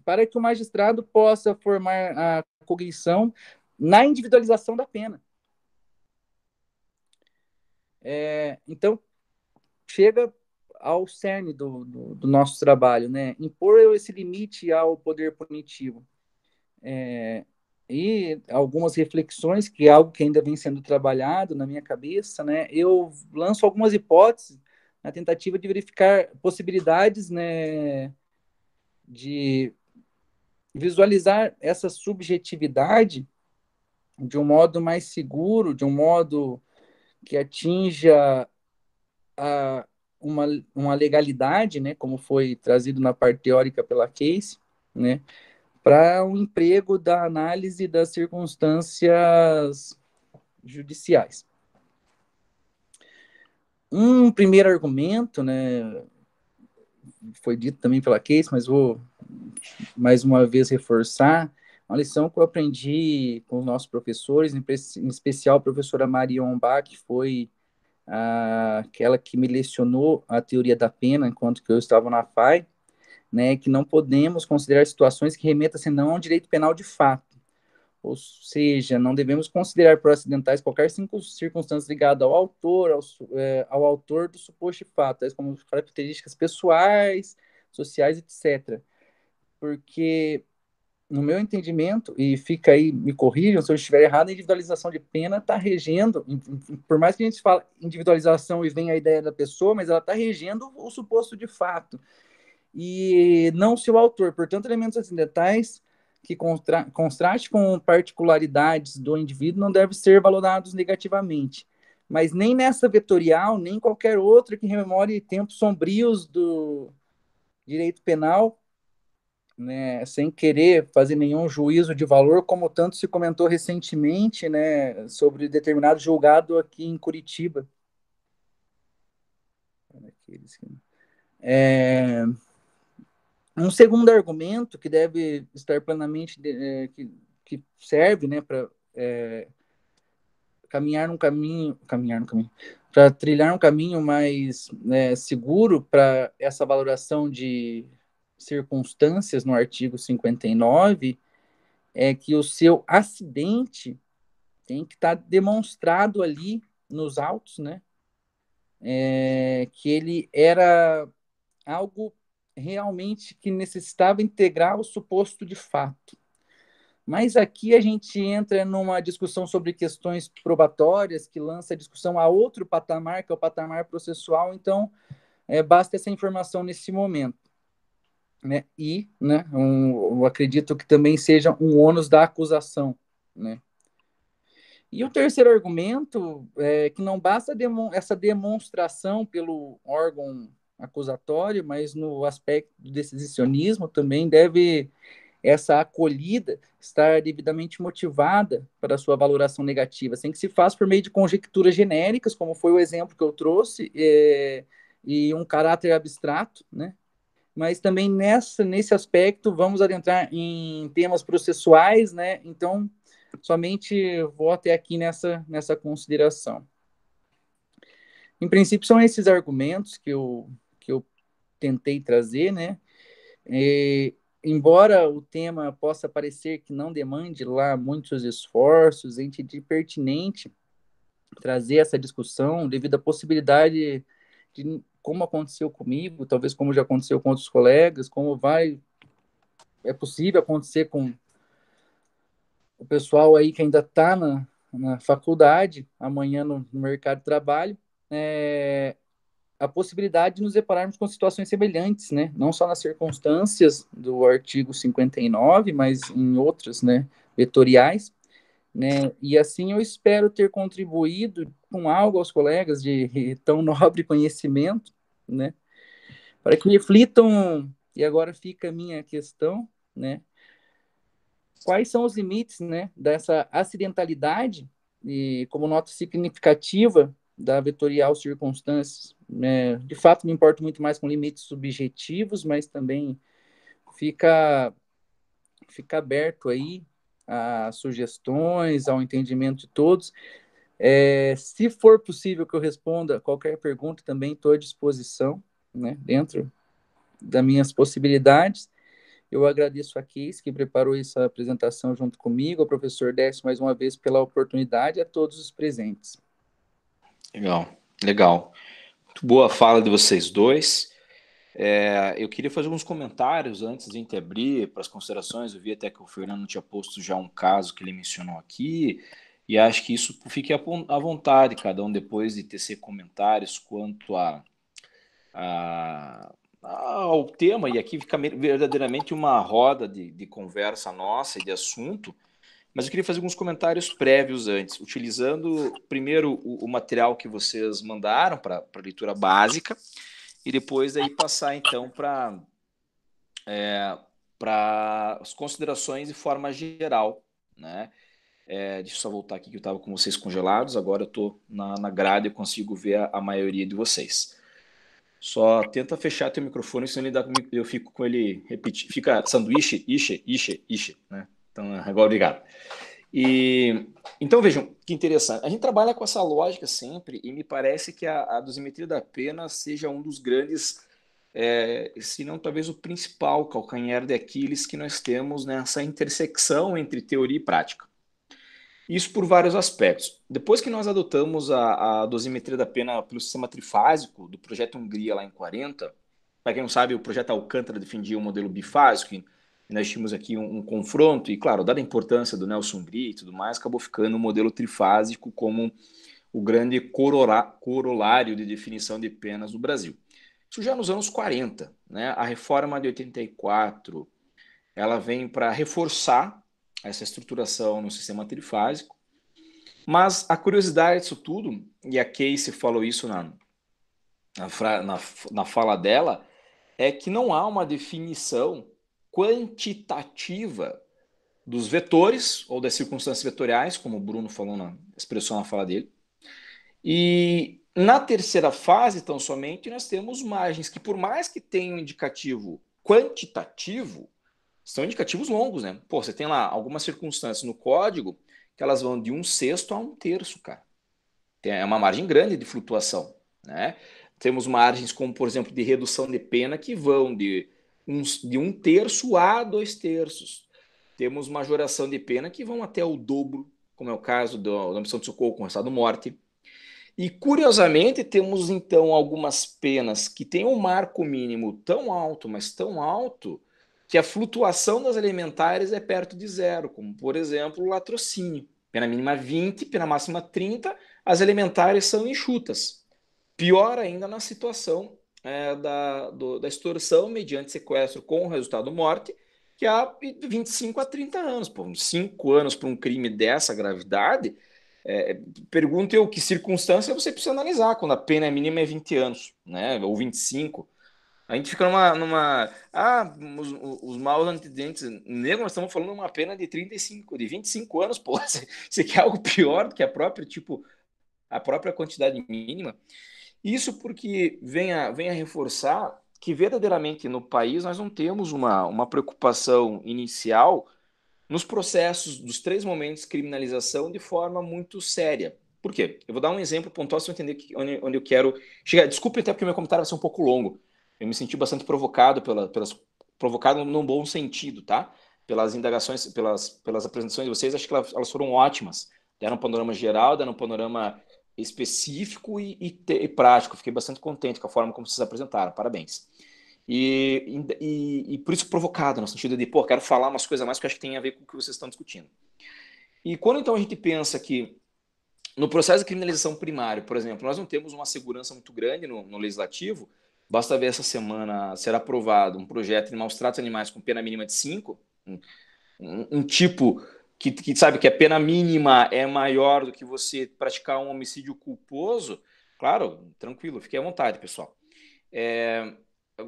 para que o magistrado possa formar a cognição na individualização da pena. Então, chega ao cerne do nosso trabalho, né? Impor esse limite ao poder punitivo. E algumas reflexões, que é algo que ainda vem sendo trabalhado na minha cabeça, né? Eu lanço algumas hipóteses na tentativa de verificar possibilidades, né, de visualizar essa subjetividade de um modo mais seguro, de um modo que atinja uma legalidade, né, como foi trazido na parte teórica pela Case, né, para o emprego da análise das circunstâncias judiciais. Um primeiro argumento, né, foi dito também pela Case, mas vou mais uma vez reforçar, uma lição que eu aprendi com os nossos professores, em especial a professora Marion Bach, que foi aquela que me lecionou a teoria da pena enquanto que eu estava na FAI, né, que não podemos considerar situações que remetam senão ao direito penal de fato. Ou seja, não devemos considerar por acidentais qualquer circunstância ligada ao autor, ao autor do suposto fato, tais como características pessoais, sociais, etc. Porque, no meu entendimento, e fica aí, me corrijam se eu estiver errado, a individualização de pena está regendo, por mais que a gente fale individualização e venha a ideia da pessoa, mas ela está regendo o suposto de fato. E não seu autor. Portanto, elementos acidentais que contraste com particularidades do indivíduo não devem ser valorados negativamente. Mas nem nessa vetorial, nem qualquer outra que rememore tempos sombrios do direito penal, né, sem querer fazer nenhum juízo de valor, como tanto se comentou recentemente, né, sobre determinado julgado aqui em Curitiba. Um segundo argumento que deve estar plenamente, que serve, né, para para trilhar um caminho mais, né, seguro para essa valoração de circunstâncias no artigo 59, é que o seu acidente tem que estar demonstrado ali nos autos, né, que ele era algo realmente que necessitava integrar o suposto de fato. Mas aqui a gente entra numa discussão sobre questões probatórias, que lança a discussão a outro patamar, que é o patamar processual, então basta essa informação nesse momento. Né? E, né, eu acredito que também seja um ônus da acusação. Né? E o terceiro argumento é que não basta essa demonstração pelo órgão acusatório, mas no aspecto do decisionismo também deve essa acolhida estar devidamente motivada para a sua valoração negativa, sem que se faça por meio de conjecturas genéricas, como foi o exemplo que eu trouxe, e um caráter abstrato, né? Mas também nesse aspecto vamos adentrar em temas processuais, né? Então, somente vou até aqui nessa consideração. Em princípio, são esses argumentos que eu tentei trazer, né? embora o tema possa parecer que não demande lá muitos esforços, é de pertinente trazer essa discussão devido à possibilidade de como aconteceu comigo, talvez como já aconteceu com outros colegas, é possível acontecer com o pessoal aí que ainda está na faculdade, amanhã no mercado de trabalho, a possibilidade de nos depararmos com situações semelhantes, né? Não só nas circunstâncias do artigo 59, mas em outras, né, vetoriais, né? E assim eu espero ter contribuído com algo aos colegas de tão nobre conhecimento, né? Para que reflitam, e agora fica a minha questão, né? Quais são os limites, né, dessa acidentalidade e como nota significativa da vetorial circunstâncias, né? De fato, me importo muito mais com limites subjetivos, mas também fica aberto aí a sugestões, ao entendimento de todos. Se for possível que eu responda qualquer pergunta, também estou à disposição, né, dentro das minhas possibilidades. Eu agradeço a Keis, que preparou essa apresentação junto comigo, ao professor Décio, mais uma vez, pela oportunidade, e a todos os presentes. Legal, legal. Muito boa a fala de vocês dois. Eu queria fazer alguns comentários antes de a gente abrir para as considerações. Eu vi até que o Fernando tinha posto já um caso que ele mencionou aqui, e acho que isso fique à vontade, cada um depois de tecer comentários quanto ao tema, e aqui fica verdadeiramente uma roda de conversa nossa e de assunto, mas eu queria fazer alguns comentários prévios antes, utilizando primeiro o material que vocês mandaram para leitura básica, e depois aí passar então para as considerações de forma geral, né? Deixa eu só voltar aqui que eu estava com vocês congelados, agora eu estou na grade e consigo ver a maioria de vocês. Só tenta fechar teu microfone, senão eu fico com ele repetir. Fica sanduíche, ixe, né? Então, agora obrigado. Então, vejam, que interessante. A gente trabalha com essa lógica sempre, e me parece que a dosimetria da pena seja um dos grandes, se não talvez o principal calcanhar de Aquiles que nós temos nessa intersecção entre teoria e prática. Isso por vários aspectos. Depois que nós adotamos a dosimetria da pena pelo sistema trifásico do projeto Hungria lá em 40, para quem não sabe, o projeto Alcântara defendia o modelo bifásico, e nós tínhamos aqui um confronto, e claro, dada a importância do Nelson Hungria e tudo mais, acabou ficando o modelo trifásico como o grande corolário de definição de penas no Brasil. Isso já nos anos 40, né? A reforma de 84, ela vem para reforçar essa estruturação no sistema trifásico, mas a curiosidade disso tudo, e a Casey falou isso na fala dela, é que não há uma definição quantitativa dos vetores ou das circunstâncias vetoriais, como o Bruno falou expressou na fala dele. E na terceira fase, tão somente, nós temos margens que, por mais que tenham um indicativo quantitativo, são indicativos longos, né? Pô, você tem lá algumas circunstâncias no código que elas vão de 1/6 a 1/3, cara. É uma margem grande de flutuação, né? Temos margens como, por exemplo, de redução de pena que vão de 1/3 a 2/3. Temos majoração de pena que vão até o dobro, como é o caso da omissão de socorro com resultado morte. E, curiosamente, temos, então, algumas penas que têm um marco mínimo tão alto, mas tão alto, que a flutuação das elementares é perto de zero, como, por exemplo, o latrocínio. Pena mínima 20, pena máxima 30, as elementares são enxutas. Pior ainda na situação da extorsão mediante sequestro com resultado morte, que há 25 a 30 anos. Pô, 5 anos para um crime dessa gravidade, pergunto eu que circunstância você precisa analisar, quando a pena mínima é 20 anos, né, ou 25. A gente fica os maus antecedentes. Nego, nós estamos falando de uma pena de 25 anos, pô. Você quer algo pior do que a própria quantidade mínima? Isso porque vem a reforçar que verdadeiramente no país nós não temos uma preocupação inicial nos processos dos 3 momentos de criminalização de forma muito séria. Por quê? Eu vou dar um exemplo pontual para você entender onde eu quero chegar. Desculpe até porque meu comentário vai ser um pouco longo. Eu me senti bastante provocado provocado num bom sentido, tá? Pelas indagações, pelas apresentações de vocês, acho que elas foram ótimas. Deram um panorama geral, deram um panorama específico e prático. Fiquei bastante contente com a forma como vocês apresentaram. Parabéns. E por isso provocado, no sentido de, pô, quero falar umas coisas a mais que eu acho que tem a ver com o que vocês estão discutindo. E quando então a gente pensa que no processo de criminalização primário, por exemplo, nós não temos uma segurança muito grande no legislativo, basta ver essa semana ser aprovado um projeto de maus tratos animais com pena mínima de 5, um tipo que sabe que a pena mínima é maior do que você praticar um homicídio culposo. Claro, tranquilo, fique à vontade, pessoal.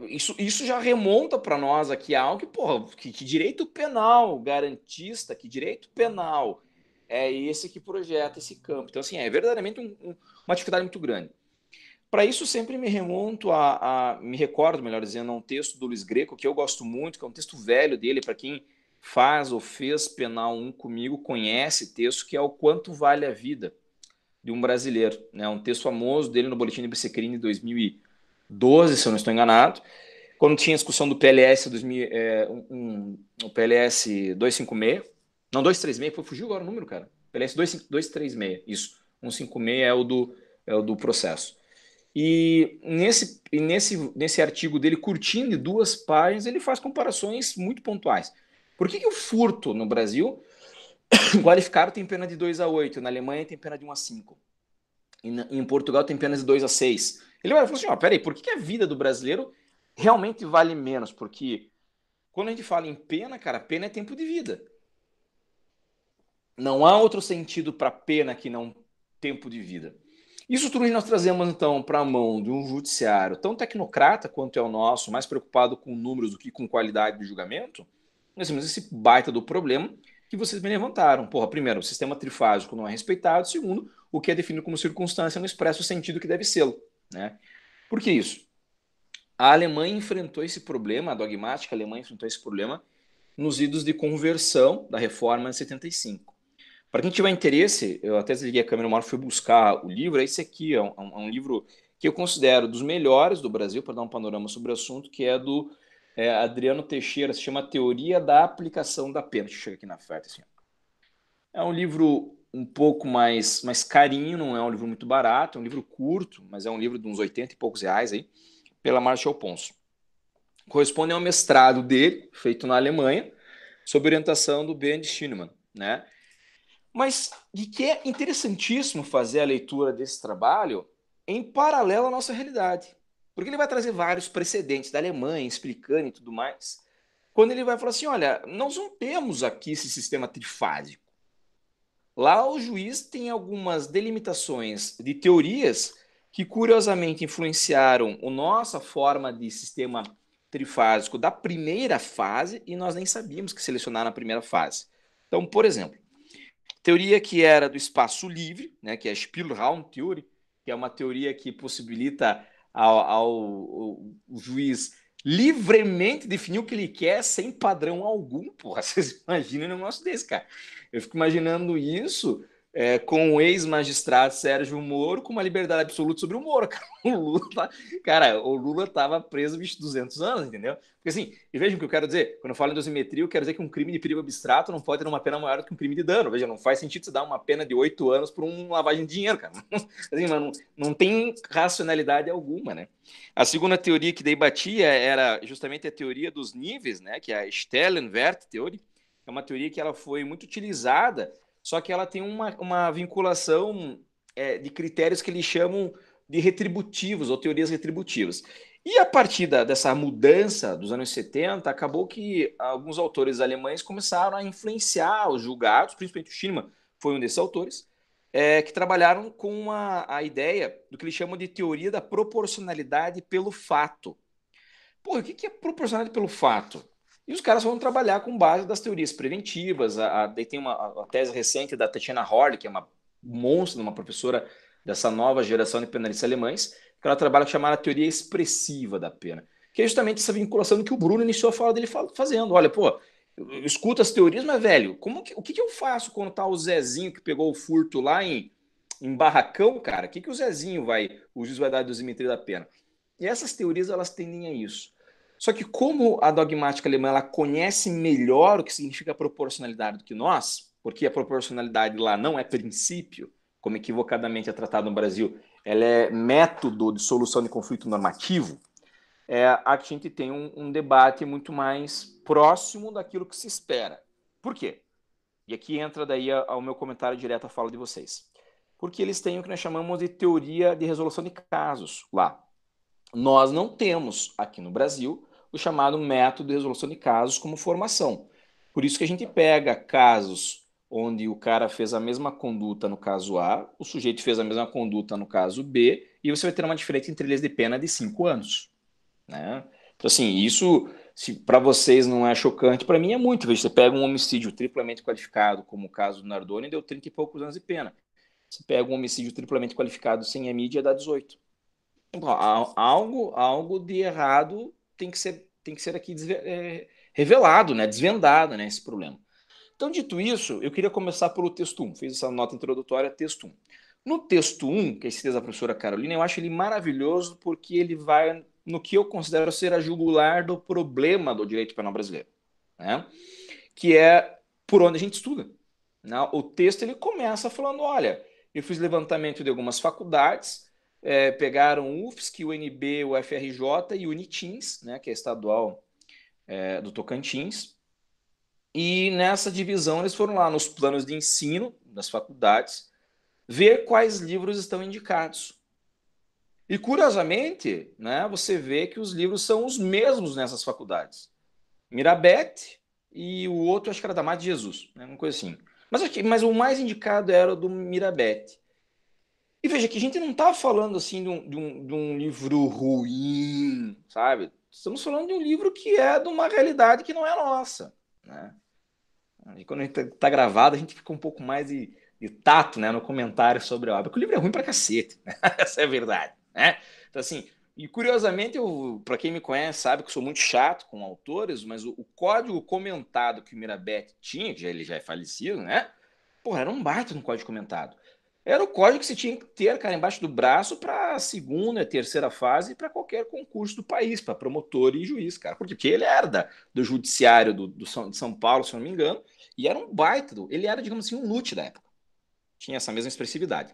Isso já remonta para nós aqui algo que, porra, que direito penal garantista, que direito penal é esse que projeta esse campo. Então, assim, é verdadeiramente uma atividade muito grande. Para isso, sempre me remonto me recordo, melhor dizendo, a um texto do Luiz Greco, que eu gosto muito, que é um texto velho dele, para quem faz ou fez Penal 1 comigo, conhece texto, que é O Quanto Vale a Vida, de um brasileiro. Né? Um texto famoso dele no Boletim de Bicecrim de 2012, se eu não estou enganado, quando tinha a discussão do PLS, o PLS 256, não, 236, fugiu agora o número, cara. PLS 236, isso. 156 é o do processo. E nesse artigo dele, curtinho, de 2 páginas, ele faz comparações muito pontuais. Por que o furto no Brasil qualificado tem pena de 2 a 8, na Alemanha tem pena de 1 a 5, e em Portugal tem pena de 2 a 6? Ele vai falar assim, peraí, por que a vida do brasileiro realmente vale menos? Porque quando a gente fala em pena, cara, pena é tempo de vida. Não há outro sentido para pena que não tempo de vida. Isso tudo nós trazemos, então, para a mão de um judiciário tão tecnocrata quanto é o nosso, mais preocupado com números do que com qualidade do julgamento. Nós temos esse baita do problema que vocês me levantaram. Porra, primeiro, o sistema trifásico não é respeitado. Segundo, o que é definido como circunstância não expressa o sentido que deve ser. Né? Por que isso? A Alemanha enfrentou esse problema, a dogmática Alemanha enfrentou esse problema nos idos de conversão da reforma de 75. Para quem tiver interesse, eu até desliguei a câmera uma hora, fui buscar o livro. Esse aqui é um livro que eu considero dos melhores do Brasil, para dar um panorama sobre o assunto, que é do Adriano Teixeira, se chama Teoria da Aplicação da Pena. Deixa eu chegar aqui na oferta. Assim. É um livro um pouco mais carinho, não é um livro muito barato, é um livro curto, mas é um livro de uns 80 e poucos reais, aí, pela Marshall Ponce. Corresponde ao mestrado dele, feito na Alemanha, sob orientação do Bernd Schneemann, né? Mas de que é interessantíssimo fazer a leitura desse trabalho em paralelo à nossa realidade. Porque ele vai trazer vários precedentes da Alemanha, explicando e tudo mais. Quando ele vai falar assim, olha, nós não temos aqui esse sistema trifásico. Lá o juiz tem algumas delimitações de teorias que curiosamente influenciaram a nossa forma de sistema trifásico da primeira fase e nós nem sabíamos que selecionar na primeira fase. Então, por exemplo, teoria que era do espaço livre, né, que é a Spielraum Theory, que é uma teoria que possibilita ao juiz livremente definir o que ele quer sem padrão algum. Porra, vocês imaginam um negócio desse, cara. Eu fico imaginando isso com o ex-magistrado Sérgio Moro com uma liberdade absoluta sobre o Moro. O Lula tava preso 200 anos, entendeu? Porque assim, e vejam o que eu quero dizer. Quando eu falo em dosimetria, eu quero dizer que um crime de perigo abstrato não pode ter uma pena maior do que um crime de dano. Veja, não faz sentido você dar uma pena de 8 anos por uma lavagem de dinheiro, cara. Assim, não tem racionalidade alguma, né? A segunda teoria que daí batia era justamente a teoria dos níveis, né? Que é a Stellenwert Theory. É uma teoria que ela foi muito utilizada, só que ela tem uma vinculação de critérios que eles chamam de retributivos, ou teorias retributivas. E a partir dessa mudança dos anos 70, acabou que alguns autores alemães começaram a influenciar os julgados, principalmente o Schneemann foi um desses autores, que trabalharam com a ideia do que eles chamam de teoria da proporcionalidade pelo fato. Pô, o que é proporcionalidade pelo fato? E os caras vão trabalhar com base das teorias preventivas. Daí tem a tese recente da Tatiana Horley, que é uma monstro, uma professora dessa nova geração de penalistas alemães, que ela trabalha com a chamada teoria expressiva da pena, que é justamente essa vinculação do que o Bruno iniciou a fala dele fazendo. Olha, pô, eu escuto as teorias, mas, velho, o que eu faço quando tá o Zezinho que pegou o furto lá em Barracão, cara? O que o Zezinho o juiz vai dar de dosimetria da pena? E essas teorias, elas tendem a isso. Só que como a dogmática alemã ela conhece melhor o que significa proporcionalidade do que nós, porque a proporcionalidade lá não é princípio, como equivocadamente é tratado no Brasil, ela é método de solução de conflito normativo, a gente tem um debate muito mais próximo daquilo que se espera. Por quê? E aqui entra daí ao meu comentário direto à fala de vocês. Porque eles têm o que nós chamamos de teoria de resolução de casos lá. Nós não temos aqui no Brasil o chamado método de resolução de casos como formação. Por isso que a gente pega casos onde o cara fez a mesma conduta no caso A, o sujeito fez a mesma conduta no caso B, e você vai ter uma diferença entre eles de pena de 5 anos. Né? Então, assim, isso, se para vocês não é chocante, para mim é muito. Veja, você pega um homicídio triplamente qualificado, como o caso do Nardoni, deu 30 e poucos anos de pena. Você pega um homicídio triplamente qualificado sem a mídia, dá 18. Então, algo de errado tem que ser aqui revelado, né? Desvendado, né? Esse problema. Então, dito isso, eu queria começar pelo texto 1. Fiz essa nota introdutória, texto 1. No texto 1, que é esse da professora Carolina, eu acho ele maravilhoso porque ele vai no que eu considero ser a jugular do problema do direito penal brasileiro, né? Que é por onde a gente estuda. Né? O texto ele começa falando, olha, eu fiz levantamento de algumas faculdades, pegaram o UFSC, o UNB, o FRJ e o Unitins, né, que é estadual do Tocantins, e nessa divisão eles foram lá nos planos de ensino das faculdades ver quais livros estão indicados. E, curiosamente, né, você vê que os livros são os mesmos nessas faculdades. Mirabete e o outro, acho que era da Madre de Jesus, né, uma coisa assim. Mas o mais indicado era o do Mirabete. E veja que a gente não está falando assim de um livro ruim, sabe? Estamos falando de um livro que é de uma realidade que não é nossa. Né? E quando a gente está gravado, a gente fica um pouco mais de tato, né, no comentário sobre a obra, porque o livro é ruim pra cacete, né? Essa é a verdade, né? Então, assim, e curiosamente, para quem me conhece, sabe que eu sou muito chato com autores, mas o código comentado que o Mirabete tinha, que ele já é falecido, né? Porra, era um baita no código comentado. Era o código que você tinha que ter, cara, embaixo do braço para a segunda e terceira fase para qualquer concurso do país, para promotor e juiz, cara. Porque ele era do judiciário de São Paulo, se eu não me engano, e era um baita, ele era, digamos assim, um NUT da época. Tinha essa mesma expressividade.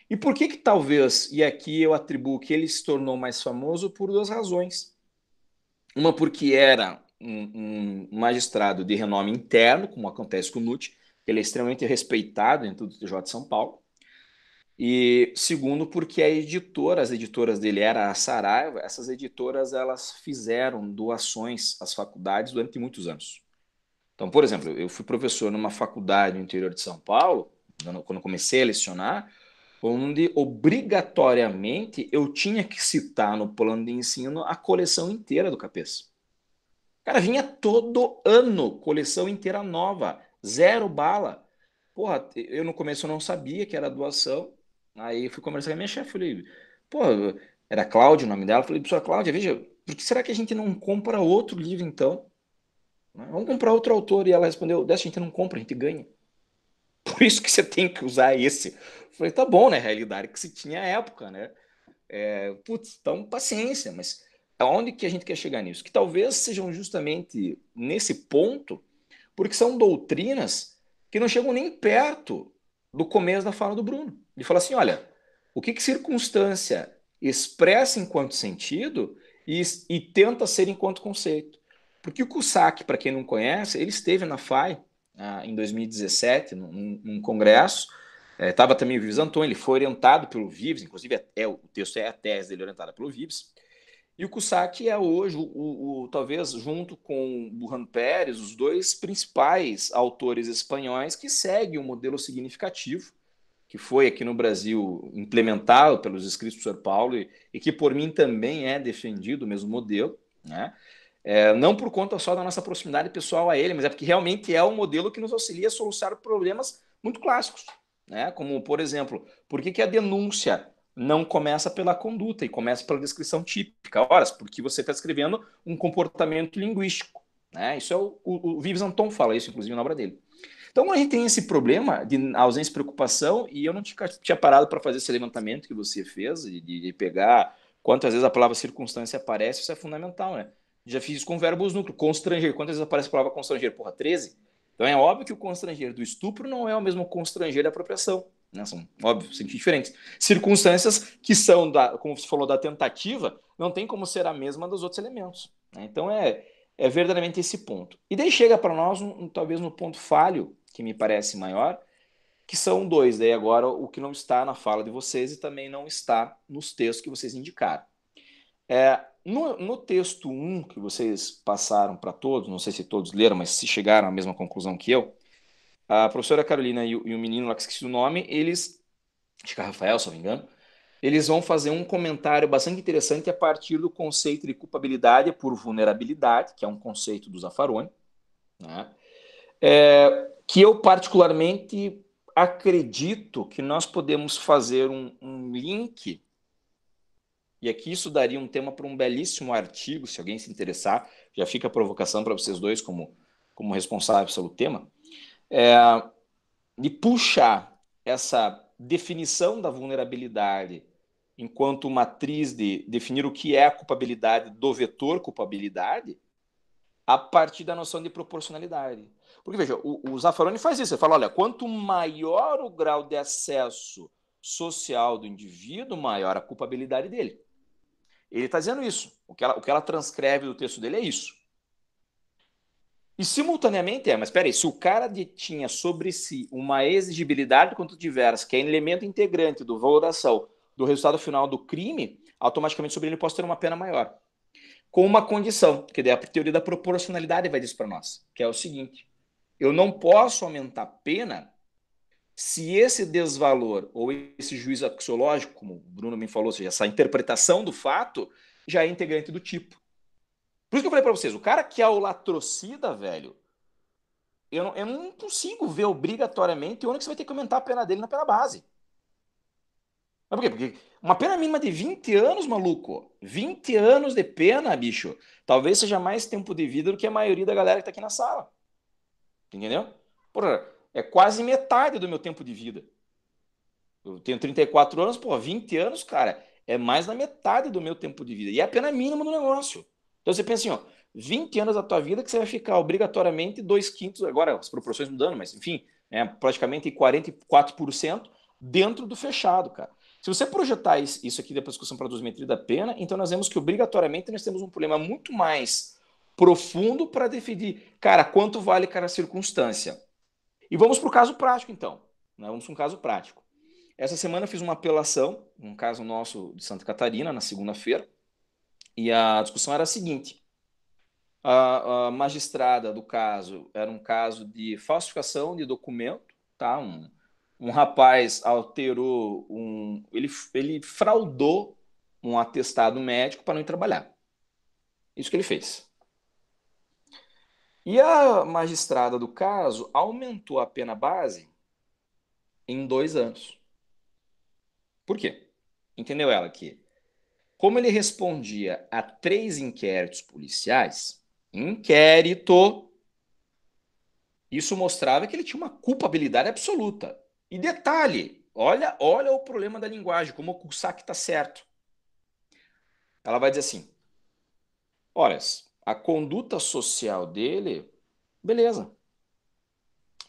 E por que talvez, e aqui eu atribuo que ele se tornou mais famoso por duas razões. Uma porque era um magistrado de renome interno, como acontece com o NUT, ele é extremamente respeitado dentro do TJ de São Paulo. E segundo, porque as editoras dele era a Saraiva, essas editoras elas fizeram doações às faculdades durante muitos anos. Então, por exemplo, eu fui professor numa faculdade no interior de São Paulo, quando comecei a lecionar, onde obrigatoriamente eu tinha que citar no plano de ensino a coleção inteira do Capês. Cara, vinha todo ano, coleção inteira nova, zero bala. Porra, eu no começo eu não sabia que era doação. Aí eu fui conversar com a minha chefe, falei, pô, era Cláudia o nome dela. Falei, professora Cláudia, veja, por que será que a gente não compra outro livro então? Vamos comprar outro autor. E ela respondeu, dessa a gente não compra, a gente ganha. Por isso que você tem que usar esse. Eu falei, tá bom, né? Realidade que se tinha à época, né? Putz, então paciência, mas aonde que a gente quer chegar nisso? Que talvez sejam justamente nesse ponto, porque são doutrinas que não chegam nem perto do começo da fala do Bruno. Ele fala assim, olha, o que circunstância expressa enquanto sentido e tenta ser enquanto conceito. Porque o Cusack, para quem não conhece, ele esteve na FAI em 2017, num congresso, estava também o Vives Antônio, ele foi orientado pelo Vives, inclusive o texto é a tese dele orientada pelo Vives, e o Cusack é hoje, talvez junto com o Burhan Pérez, os dois principais autores espanhóis que seguem o modelo significativo, que foi aqui no Brasil implementado pelos escritos do Sr. Paulo e que por mim também é defendido o mesmo modelo, né? Não por conta só da nossa proximidade pessoal a ele, mas é porque realmente é um modelo que nos auxilia a solucionar problemas muito clássicos, né? Como, por exemplo, por que a denúncia não começa pela conduta e começa pela descrição típica? Ora, porque você está escrevendo um comportamento linguístico, né? Isso é o Vives Anton fala isso, inclusive, na obra dele. Então, a gente tem esse problema de ausência de preocupação, e eu não tinha parado para fazer esse levantamento que você fez, de pegar quantas vezes a palavra circunstância aparece, isso é fundamental, né? Já fiz isso com verbos núcleo. Constranger. Quantas vezes aparece a palavra constranger? Porra, 13. Então é óbvio que o constranger do estupro não é o mesmo constranger da apropriação. Né? São, óbvio, sentidos diferentes. Circunstâncias que são, como você falou, da tentativa, não tem como ser a mesma dos outros elementos. Né? Então é verdadeiramente esse ponto. E daí chega para nós, talvez, no ponto falho, que me parece maior, que são dois. Daí agora o que não está na fala de vocês e também não está nos textos que vocês indicaram. No texto 1 que vocês passaram para todos, não sei se todos leram, mas se chegaram à mesma conclusão que eu, a professora Carolina e o menino lá que esqueci o nome, eles, acho que é Rafael, se não me engano, eles vão fazer um comentário bastante interessante a partir do conceito de culpabilidade por vulnerabilidade, que é um conceito do Zaffaroni, né? Que eu particularmente acredito que nós podemos fazer um link, e aqui isso daria um tema para um belíssimo artigo, se alguém se interessar, já fica a provocação para vocês dois como responsáveis pelo tema, de puxar essa definição da vulnerabilidade enquanto matriz de definir o que é a culpabilidade do vetor culpabilidade a partir da noção de proporcionalidade. Porque, veja, o Zaffaroni faz isso, ele fala, olha, quanto maior o grau de acesso social do indivíduo, maior a culpabilidade dele. Ele está dizendo isso. O que ela transcreve do texto dele é isso. E, simultaneamente, mas espera aí, se o cara tinha sobre si uma exigibilidade quanto diversa, que é elemento integrante do valoração do resultado final do crime, automaticamente sobre ele posso ter uma pena maior. Com uma condição, que daí a teoria da proporcionalidade vai dizer para nós, que é o seguinte, eu não posso aumentar a pena se esse desvalor ou esse juízo axiológico, como o Bruno me falou, ou seja, essa interpretação do fato, já é integrante do tipo. Por isso que eu falei para vocês, o cara que é o latrocida, velho, eu não consigo ver obrigatoriamente onde que você vai ter que aumentar a pena dele na pena base. Mas por quê? Porque uma pena mínima de 20 anos, maluco. 20 anos de pena, bicho. Talvez seja mais tempo de vida do que a maioria da galera que tá aqui na sala. Entendeu? Porra, é quase metade do meu tempo de vida. Eu tenho 34 anos, pô, 20 anos, cara, é mais da metade do meu tempo de vida. E é a pena mínima do negócio. Então você pensa assim, ó, 20 anos da tua vida que você vai ficar obrigatoriamente 2/5, agora as proporções mudando, mas enfim, praticamente 44% dentro do fechado, cara. Se você projetar isso aqui da discussão para a dosimetria da pena, então nós vemos que obrigatoriamente nós temos um problema muito mais profundo para definir, cara, quanto vale cada circunstância. E vamos para o caso prático, então. Vamos para um caso prático. Essa semana eu fiz uma apelação, um caso nosso de Santa Catarina, na segunda-feira, e a discussão era a seguinte. A magistrada do caso era um caso de falsificação de documento, tá? Um rapaz alterou, ele fraudou um atestado médico para não ir trabalhar. Isso que ele fez. E a magistrada do caso aumentou a pena base em 2 anos. Por quê? Entendeu ela que, como ele respondia a 3 inquéritos policiais, isso mostrava que ele tinha uma culpabilidade absoluta. E detalhe, olha o problema da linguagem, como o saque está certo. Ela vai dizer assim, olha, a conduta social dele, beleza,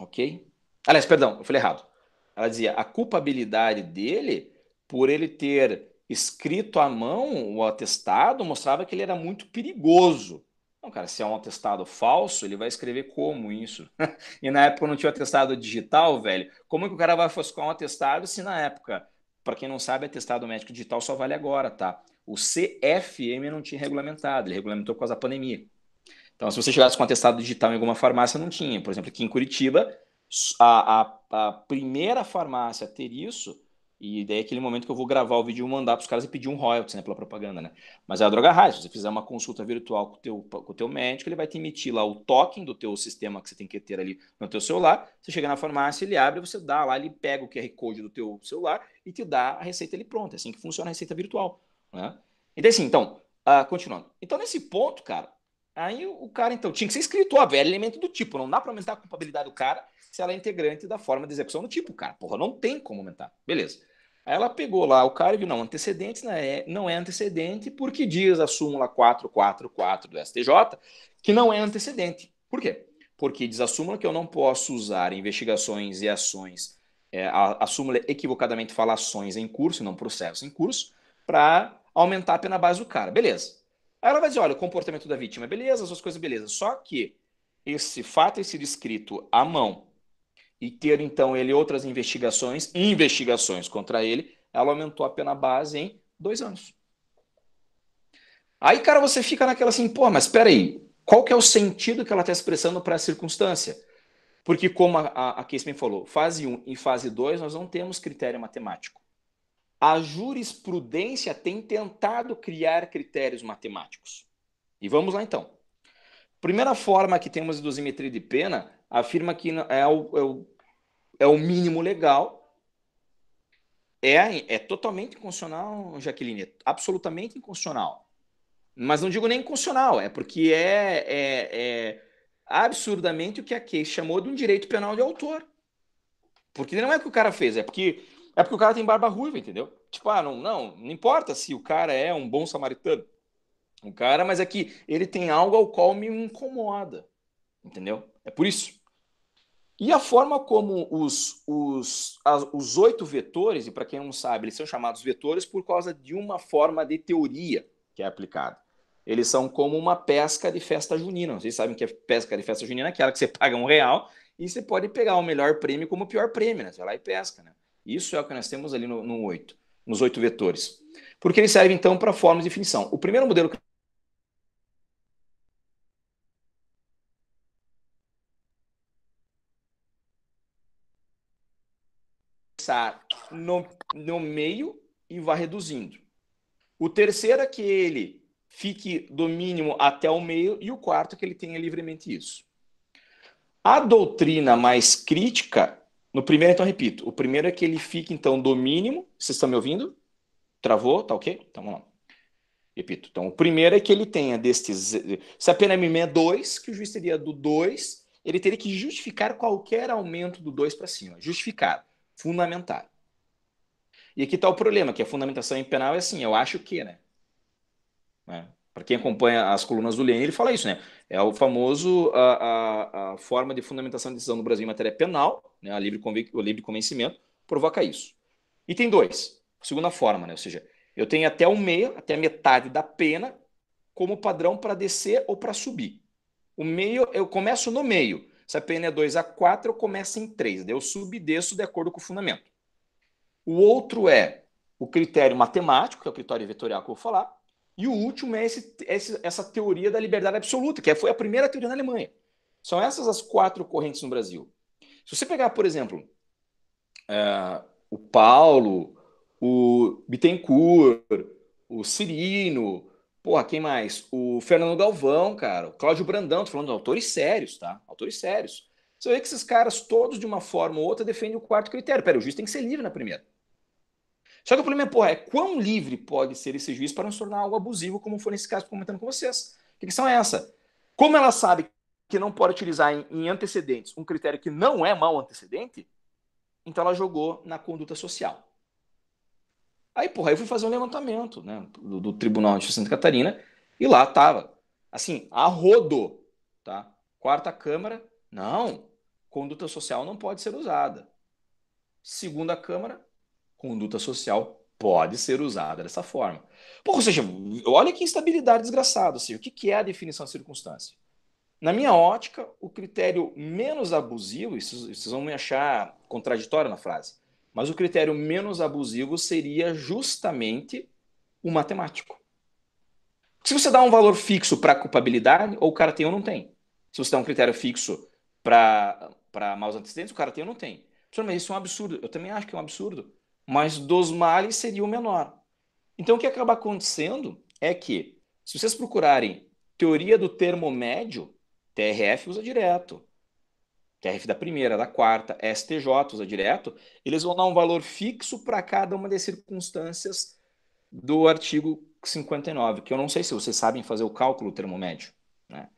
ok? Aliás, perdão, eu falei errado. Ela dizia, a culpabilidade dele, por ele ter escrito à mão o atestado, mostrava que ele era muito perigoso. Não, cara, se é um atestado falso, ele vai escrever como isso? E na época não tinha atestado digital, velho. Como que o cara vai falsificar um atestado se na época, para quem não sabe, atestado médico digital só vale agora, tá? O CFM não tinha regulamentado, ele regulamentou por causa da pandemia. Então, se você chegasse com atestado digital em alguma farmácia, não tinha. Por exemplo, aqui em Curitiba, a primeira farmácia a ter isso, e daí é aquele momento que eu vou gravar o vídeo e mandar para os caras e pedir um royalties, né, pela propaganda, né? Mas é a Droga Raia. Se você fizer uma consulta virtual com o teu médico, ele vai te emitir lá o token do teu sistema que você tem que ter ali no teu celular. Você chega na farmácia, ele abre, você dá lá, ele pega o QR Code do teu celular e te dá a receita ali pronta. É assim que funciona a receita virtual, né? Então, assim, continuando. Então, nesse ponto, cara, aí o cara, então, tinha que ser escrito, óbvio, é elemento do tipo. Não dá para aumentar a culpabilidade do cara se ela é integrante da forma de execução do tipo, cara. Porra, não tem como aumentar. Beleza. Aí ela pegou lá o cara e viu, não, antecedentes não é antecedente, porque diz a súmula 444 do STJ que não é antecedente. Por quê? Porque diz a súmula que eu não posso usar investigações e ações, a súmula equivocadamente fala ações em curso, não processos em curso, para aumentar a pena base do cara. Beleza. Aí ela vai dizer, olha, o comportamento da vítima, beleza, essas coisas, beleza. Só que esse fato ter sido escrito à mão e ter, então, ele outras investigações contra ele, ela aumentou a pena base em 2 anos. Aí, cara, você fica naquela assim, pô, mas espera aí, qual que é o sentido que ela está expressando para a circunstância? Porque, como a Casey falou, fase 1 e fase 2, nós não temos critério matemático. A jurisprudência tem tentado criar critérios matemáticos. E vamos lá, então. Primeira forma que temos de dosimetria de pena afirma que é o mínimo legal. É totalmente inconstitucional, Jaqueline, é absolutamente inconstitucional. Mas não digo nem inconstitucional, é porque é absurdamente o que a Case chamou de um direito penal de autor. Porque não é o que o cara fez, é porque o cara tem barba ruiva, entendeu? Tipo, não importa se o cara é um bom samaritano. O cara, mas é que ele tem algo ao qual me incomoda, entendeu? É por isso. E a forma como os 8 vetores, e para quem não sabe, eles são chamados vetores por causa de uma forma de teoria que é aplicada. Eles são como uma pesca de festa junina. Vocês sabem que a pesca de festa junina é aquela que você paga R$ 1 e você pode pegar o melhor prêmio como o pior prêmio, né? Você vai lá e pesca, né? Isso é o que nós temos ali no 8, nos 8 vetores. Porque eles servem, então, para formas de definição. O primeiro modelo que começar no meio e vai reduzindo. O terceiro é que ele fique do mínimo até o meio, e o quarto é que ele tenha livremente isso. A doutrina mais crítica, no primeiro, então, repito, o primeiro é que ele fique, então, do mínimo. Vocês estão me ouvindo? Travou? Tá ok? Então, vamos lá. Repito. Então, o primeiro é que ele tenha destes... Se a pena mínima é 2, que o juiz teria do 2, ele teria que justificar qualquer aumento do 2 para cima. Justificar. Fundamentar. E aqui está o problema, que a fundamentação em penal é assim, eu acho que, né? Para quem acompanha as colunas do Lênin, ele fala isso, né? É o famoso a forma de fundamentação de decisão no Brasil em matéria penal, né? O livre convencimento, provoca isso. E tem 2. Segunda forma, né? Ou seja, eu tenho até o meio, até a metade da pena, como padrão para descer ou para subir. O meio, eu começo no meio. Se a pena é 2 a 4, eu começo em 3. Daí eu subo e desço de acordo com o fundamento. O outro é o critério matemático, que é o critério vetorial que eu vou falar. E o último é essa teoria da liberdade absoluta, que foi a primeira teoria na Alemanha. São essas as 4 correntes no Brasil. Se você pegar, por exemplo, o Paulo, o Bittencourt, o Cirino, porra, quem mais? O Fernando Galvão, cara, o Cláudio Brandão, tô falando de autores sérios, tá? Autores sérios. Você vê que esses caras, todos de uma forma ou outra, defendem o quarto critério. Pera, o juiz tem que ser livre na primeira. Só que o problema é quão livre pode ser esse juiz para não se tornar algo abusivo, como foi nesse caso comentando com vocês. Que questão é essa? Como ela sabe que não pode utilizar em antecedentes um critério que não é mau antecedente, então ela jogou na conduta social. Aí, eu fui fazer um levantamento, né, do Tribunal de Santa Catarina, e lá tava, assim, a rodo, tá? Quarta Câmara, não, conduta social não pode ser usada. Segunda Câmara, conduta social pode ser usada dessa forma. Ou seja, olha que instabilidade desgraçada. Assim, o que é a definição de circunstância? Na minha ótica, o critério menos abusivo, vocês vão me achar contraditório na frase, mas o critério menos abusivo seria justamente o matemático. Se você dá um valor fixo para a culpabilidade, ou o cara tem ou não tem. Se você dá um critério fixo para maus antecedentes, o cara tem ou não tem. Mas isso é um absurdo. Eu também acho que é um absurdo. Mas dos males seria o menor. Então, o que acaba acontecendo é que, se vocês procurarem teoria do termo médio, TRF usa direto. TRF da primeira, da quarta, STJ usa direto. Eles vão dar um valor fixo para cada uma das circunstâncias do artigo 59, que eu não sei se vocês sabem fazer o cálculo do termo médio, né?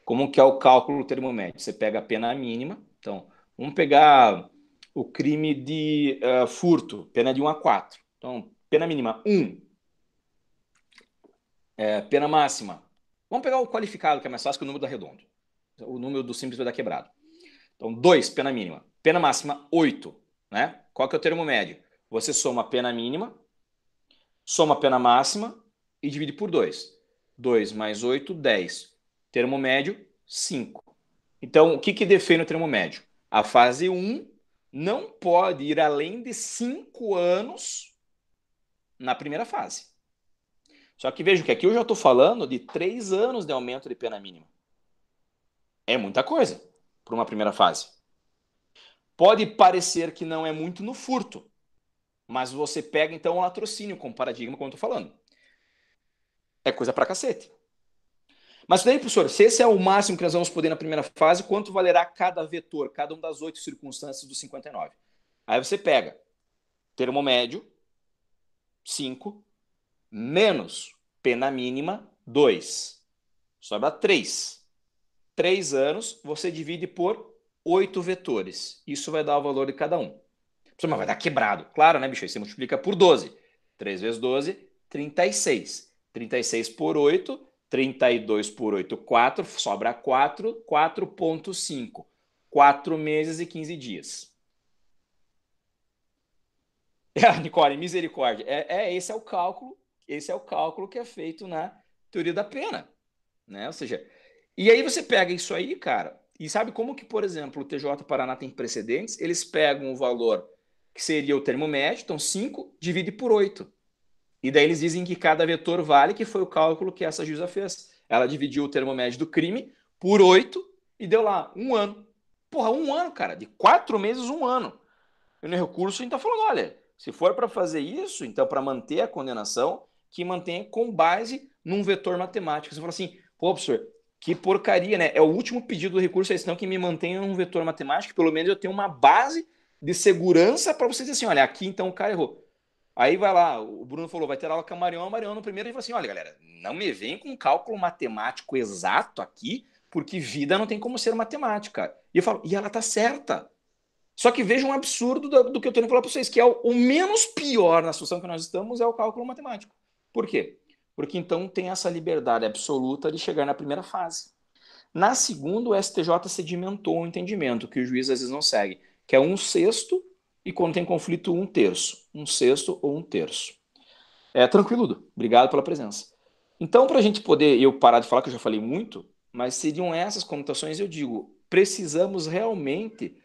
Como que é o cálculo do termo médio? Você pega a pena mínima, então, vamos pegar o crime de furto, pena de 1 a 4. Então, pena mínima 1. Pena máxima. Vamos pegar o qualificado, que é mais fácil que o número do redondo. O número do simples vai dar quebrado. Então, 2, pena mínima. Pena máxima, 8. Né? Qual que é o termo médio? Você soma a pena mínima, soma a pena máxima e divide por 2. 2 mais 8, 10. Termo médio, 5. Então, o que define o termo médio? A fase 1 não pode ir além de 5 anos na primeira fase. Só que veja que aqui eu já estou falando de 3 anos de aumento de pena mínima. É muita coisa para uma primeira fase. Pode parecer que não é muito no furto, mas você pega então o latrocínio como paradigma, como eu estou falando. É coisa pra cacete. Mas daí, professor, se esse é o máximo que nós vamos poder na primeira fase, quanto valerá cada vetor, cada uma das 8 circunstâncias dos 59? Aí você pega termo médio, 5, menos pena mínima, 2. Sobra 3. 3 anos, você divide por 8 vetores. Isso vai dar o valor de cada um. Mas vai dar quebrado. Claro, né, bicho? Aí você multiplica por 12. 3 vezes 12, 36. 36 por 8, 32 por 8, 4. Sobra 4, 4,5. 4 meses e 15 dias. Nicole, misericórdia. Esse é o cálculo. Esse é o cálculo que é feito na teoria da pena. Né? Ou seja, e aí você pega isso aí, cara, e sabe como que, por exemplo, o TJ Paraná tem precedentes? Eles pegam o valor que seria o termo médio, então 5, divide por 8. E daí eles dizem que cada vetor vale, que foi o cálculo que essa juíza fez. Ela dividiu o termo médio do crime por 8 e deu lá 1 ano. Porra, 1 ano, cara, de 4 meses, 1 ano. E no recurso a gente tá falando, olha, se for para fazer isso, então para manter a condenação, que mantenha com base num vetor matemático. Você fala assim, pô, professor, que porcaria, né? É o último pedido do recurso, é senão que me mantenha num vetor matemático, pelo menos eu tenho uma base de segurança para você dizer assim, olha, aqui então o cara errou. Aí vai lá, o Bruno falou, vai ter aula com a Marion no primeiro, e fala assim, olha, galera, não me vem com um cálculo matemático exato aqui, porque vida não tem como ser matemática. E eu falo, e ela tá certa. Só que veja um absurdo do que eu tenho que falar para vocês, que é o menos pior na situação que nós estamos é o cálculo matemático. Por quê? Porque então tem essa liberdade absoluta de chegar na primeira fase. Na segunda, o STJ sedimentou um entendimento que o juiz às vezes não segue, que é 1/6 e quando tem conflito 1/3. 1/6 ou 1/3. Tranquilo, Dudu. Obrigado pela presença. Então, para a gente poder, eu parar de falar, que eu já falei muito, mas seriam essas conotações, eu digo, precisamos realmente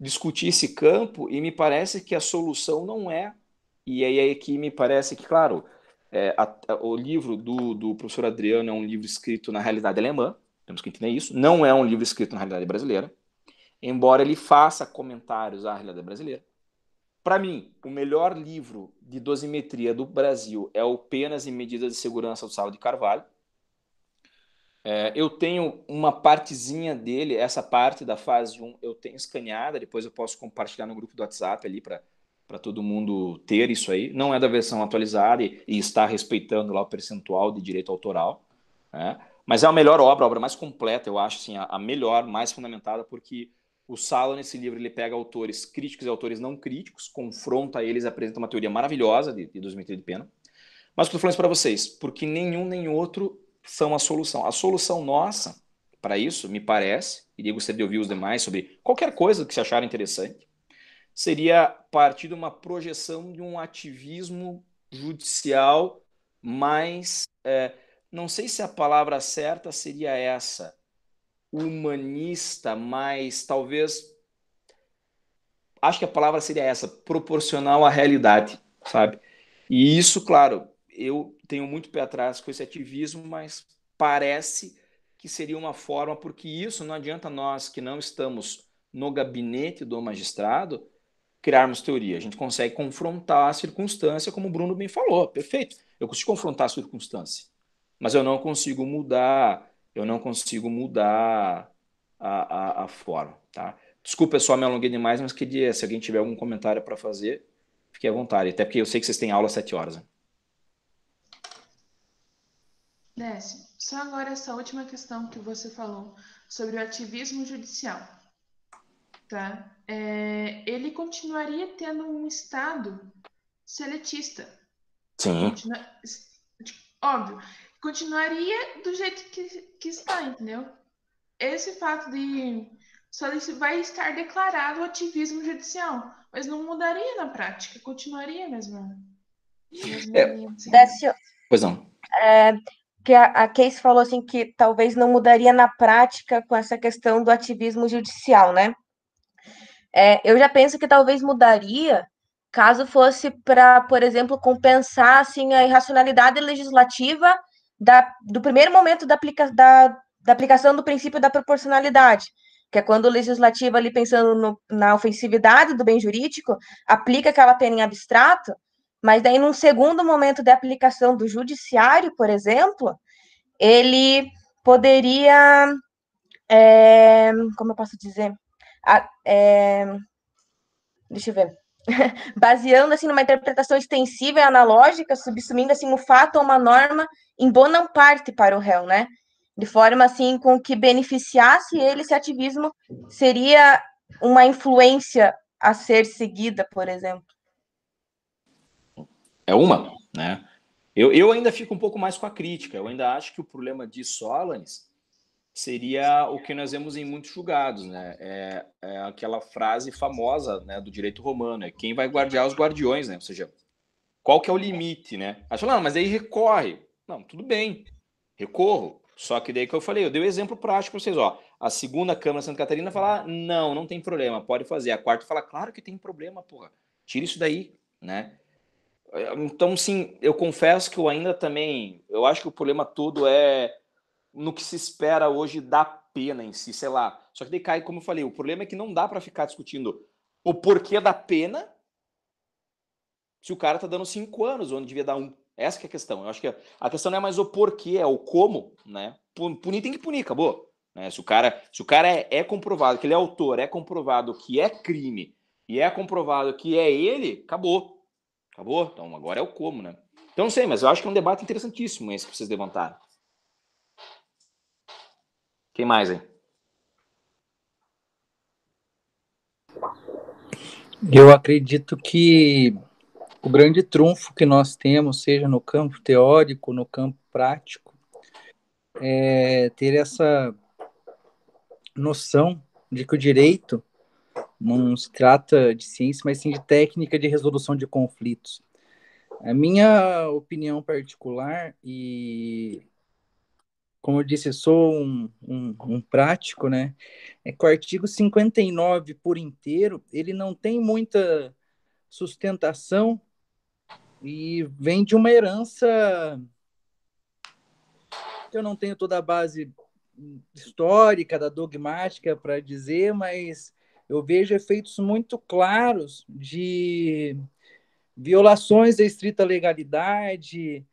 discutir esse campo e me parece que a solução não é, e aí aqui me parece que, claro, o livro do professor Adriano é um livro escrito na realidade alemã, temos que entender isso, não é um livro escrito na realidade brasileira, embora ele faça comentários à realidade brasileira. Para mim, o melhor livro de dosimetria do Brasil é o Penas e Medidas de Segurança do Salo de Carvalho. Eu tenho uma partezinha dele, essa parte da fase 1 eu tenho escaneada, depois eu posso compartilhar no grupo do WhatsApp ali para todo mundo ter isso aí. Não é da versão atualizada e está respeitando lá o percentual de direito autoral, né? Mas é a melhor obra, a obra mais completa, eu acho, assim, a melhor, mais fundamentada, porque o Salo, nesse livro, ele pega autores críticos e autores não críticos, confronta eles, apresenta uma teoria maravilhosa de dosimetria de pena. Mas o que eu estou falando isso para vocês, porque nenhum nem outro são a solução. A solução nossa para isso, me parece, e gostaria de ouvir os demais sobre qualquer coisa que se acharem interessante, seria partir de uma projeção de um ativismo judicial mais, não sei se a palavra certa seria essa, humanista, mas talvez, acho que a palavra seria essa, proporcional à realidade, sabe? E isso, claro, eu tenho muito pé atrás com esse ativismo, mas parece que seria uma forma, porque isso não adianta nós que não estamos no gabinete do magistrado criarmos teoria. A gente consegue confrontar a circunstância, como o Bruno bem falou, perfeito. Eu consigo confrontar a circunstância, mas eu não consigo mudar a forma, tá? Desculpa, pessoal, me alonguei demais, mas queria, se alguém tiver algum comentário para fazer, fique à vontade, até porque eu sei que vocês têm aula às 7 horas. Né? Décio, só agora essa última questão que você falou sobre o ativismo judicial. tá? Ele continuaria tendo um Estado seletista. Sim. Óbvio, continuaria do jeito que está, entendeu? Esse fato de só vai estar declarado o ativismo judicial, mas não mudaria na prática, continuaria a mesma linha. Assim. Décio, Pois não. que a Case falou assim que talvez não mudaria na prática com essa questão do ativismo judicial, né? Eu já penso que talvez mudaria caso fosse para, por exemplo, compensar assim, a irracionalidade legislativa do primeiro momento da aplicação do princípio da proporcionalidade, que é quando o legislativo, ali pensando na ofensividade do bem jurídico, aplica aquela pena em abstrato, mas daí, num segundo momento de aplicação do judiciário, por exemplo, ele poderia, como eu posso dizer, deixa eu ver, baseando assim numa interpretação extensiva e analógica, subsumindo assim um fato ou uma norma em bonam parte para o réu, né? De forma assim com que beneficiasse ele esse ativismo seria uma influência a ser seguida, por exemplo. É uma, né? Eu ainda fico um pouco mais com a crítica. Eu ainda acho que o problema disso, Alanis, seria o que nós vemos em muitos julgados, né? É aquela frase famosa, né, do direito romano, é quem vai guardiar os guardiões, né? Ou seja, qual que é o limite, né? Aí fala, não, mas aí recorre. Não, tudo bem, recorro. Só que daí que eu falei, eu dei um exemplo prático para vocês, ó. A segunda Câmara de Santa Catarina fala, não tem problema, pode fazer. A quarta fala, claro que tem problema, porra. Tira isso daí, né? Então, sim, eu confesso que eu ainda também, eu acho que o problema todo é no que se espera hoje da pena em si, sei lá. Só que daí cai, como eu falei, o problema é que não dá para ficar discutindo o porquê da pena se o cara tá dando 5 anos, onde devia dar 1. Essa que é a questão. Eu acho que a questão não é mais o porquê, é o como, né? Punir tem que punir, acabou. Né? Se o cara é comprovado que ele é autor, é comprovado que é crime e é comprovado que é ele, acabou. Acabou? Então agora é o como, né? Então não sei, mas eu acho que é um debate interessantíssimo esse que vocês levantaram. Quem mais, hein? Eu acredito que o grande trunfo que nós temos, seja no campo teórico, no campo prático, é ter essa noção de que o direito não se trata de ciência, mas sim de técnica de resolução de conflitos. A minha opinião particular, e como eu disse, eu sou um prático, né? É que o artigo 59 por inteiro, ele não tem muita sustentação e vem de uma herança que eu não tenho toda a base histórica, da dogmática para dizer, mas eu vejo efeitos muito claros de violações da estrita legalidade,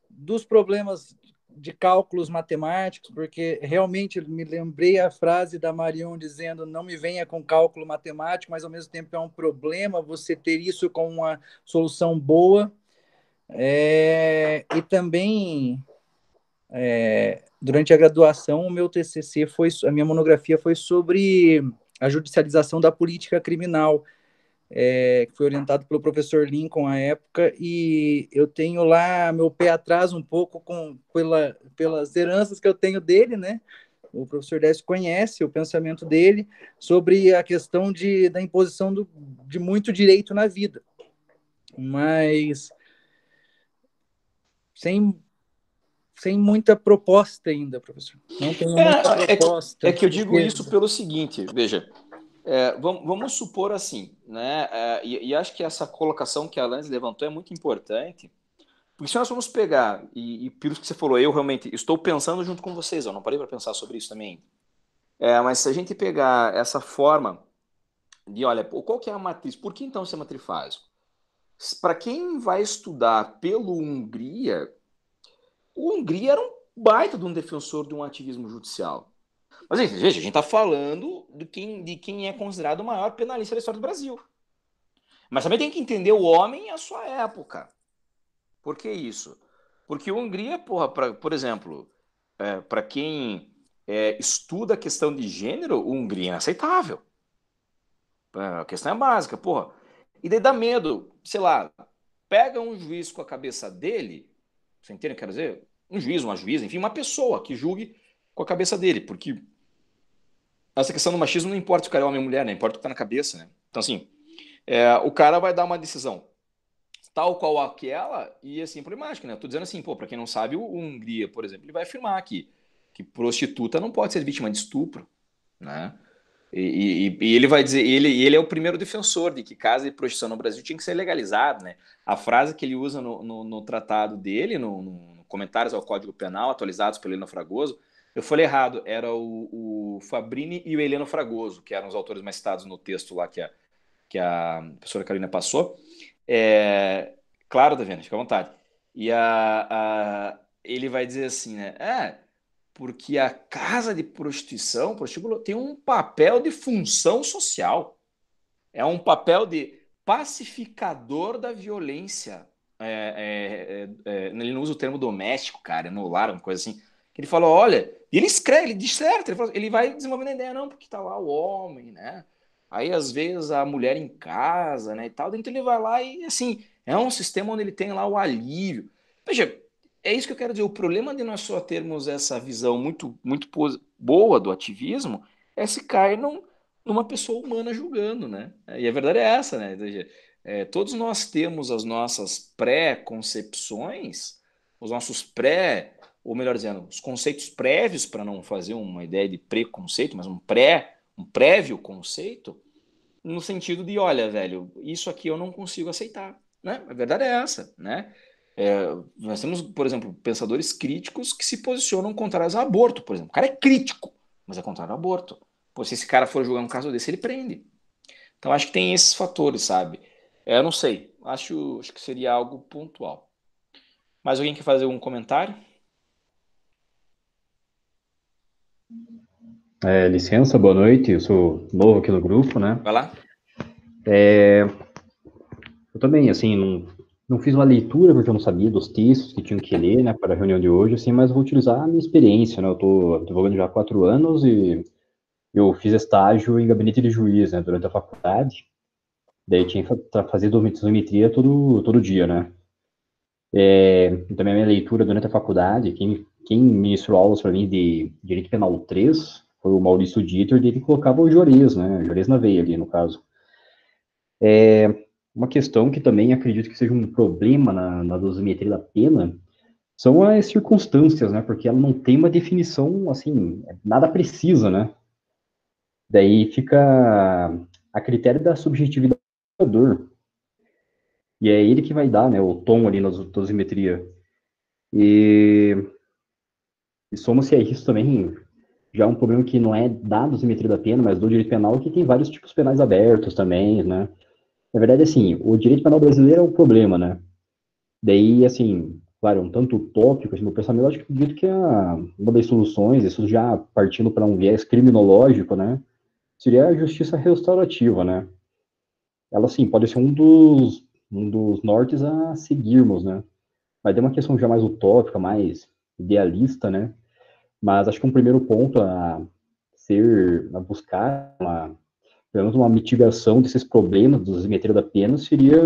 dos problemas de cálculos matemáticos, porque realmente me lembrei a frase da Marion dizendo não me venha com cálculo matemático, mas ao mesmo tempo é um problema você ter isso como uma solução boa. E também, durante a graduação, o meu TCC a minha monografia foi sobre a judicialização da política criminal, que foi orientado pelo professor Lincoln à época, e eu tenho lá meu pé atrás um pouco pelas heranças que eu tenho dele, né? O professor Décio conhece o pensamento dele sobre a questão da imposição de muito direito na vida, mas sem muita proposta ainda, professor. Não tenho muita proposta. É que eu digo isso pelo seguinte, veja, vamos supor assim, né? E acho que essa colocação que a Alanis levantou é muito importante, porque se nós vamos pegar, e pelo que você falou, eu realmente estou pensando junto com vocês, eu não parei para pensar sobre isso também. Mas se a gente pegar essa forma de, olha, qual que é a matriz? Por que então ser matrifásico? Para quem vai estudar pelo Hungria, o Hungria era um baita de um defensor de um ativismo judicial. Mas, veja, a gente está falando de quem é considerado o maior penalista da história do Brasil. Mas também tem que entender o homem e a sua época. Por que isso? Porque a Hungria, por exemplo, para quem estuda a questão de gênero, a Hungria é inaceitável. A questão é básica, porra. E daí dá medo, sei lá, pega um juiz com a cabeça dele, você entende o que eu quero dizer? Um juiz, uma juíza, enfim, uma pessoa que julgue com a cabeça dele, porque essa questão do machismo não importa se o cara é homem ou mulher, né? Importa o que tá na cabeça, né? Então, assim, o cara vai dar uma decisão tal qual aquela e assim problemática, né? Eu tô dizendo assim, pô, para quem não sabe, o Hungria, por exemplo, ele vai afirmar aqui que prostituta não pode ser vítima de estupro, né? E ele vai dizer, ele é o primeiro defensor de que casa de prostituição no Brasil tinha que ser legalizado, né? A frase que ele usa no tratado dele, no comentários ao Código Penal, atualizados pelo Heleno Fragoso, eu falei errado, era o Fabrini e o Heleno Fragoso, que eram os autores mais citados no texto lá que a professora Carolina passou. Claro, Daviana, fica à vontade. E ele vai dizer assim, né? Porque a casa de prostituição, prostíbulo, tem um papel de função social. É um papel de pacificador da violência. Ele não usa o termo doméstico, cara, no lar, uma coisa assim. Ele falou, olha, e ele escreve, ele disserta, ele vai desenvolvendo a ideia, não, porque tá lá o homem, né? Aí, às vezes, a mulher em casa, né, e tal, então ele vai lá e, assim, é um sistema onde ele tem lá o alívio. Veja, é isso que eu quero dizer, o problema de nós só termos essa visão muito, muito boa do ativismo é se cair numa pessoa humana julgando, né? E a verdade é essa, né? Todos nós temos as nossas pré-concepções, os nossos ou melhor dizendo, os conceitos prévios, para não fazer uma ideia de preconceito, mas um prévio conceito, no sentido de, olha, velho, isso aqui eu não consigo aceitar, né? A verdade é essa, né? Nós temos, por exemplo, pensadores críticos que se posicionam contrários ao aborto, por exemplo. O cara é crítico, mas é contrário ao aborto. Pô, se esse cara for julgar um caso desse, ele prende. Então, acho que tem esses fatores, sabe? Eu não sei. Acho que seria algo pontual. Mais alguém quer fazer algum comentário? Licença, boa noite. Eu sou novo aqui no grupo, né? Vai lá. Eu também, assim, não fiz uma leitura porque eu não sabia dos textos que tinham que ler, né, para a reunião de hoje, assim, mas eu vou utilizar a minha experiência, né? Eu estou advogando já há 4 anos e eu fiz estágio em gabinete de juiz, né, durante a faculdade. Daí tinha que fazer dosimetria todo dia, né? Também a minha leitura durante a faculdade, quem ministrou aulas para mim de Direito Penal 3 foi o Maurício Dieter, ele colocava o Juarez, né? Juarez na veia ali, no caso. Uma questão que também acredito que seja um problema na dosimetria da pena são as circunstâncias, né? Porque ela não tem uma definição, assim, nada precisa, né? Daí fica a critério da subjetividade do jogador. E é ele que vai dar, né, o tom ali na dosimetria. E soma-se a isso também já um problema que não é da dosimetria da pena, mas do direito penal, que tem vários tipos penais abertos também, né? Na verdade, assim, o direito penal brasileiro é o problema, né? Daí, assim, claro, um tanto utópico, assim, no pensamento, eu acho que acredito que uma das soluções, isso já partindo para um viés criminológico, né, seria a justiça restaurativa, né? Ela, sim, pode ser um dos nortes a seguirmos, né? Mas é uma questão já mais utópica, mais idealista, né? Mas acho que um primeiro ponto a buscar pelo menos uma mitigação desses problemas dos dosimetria da pena seria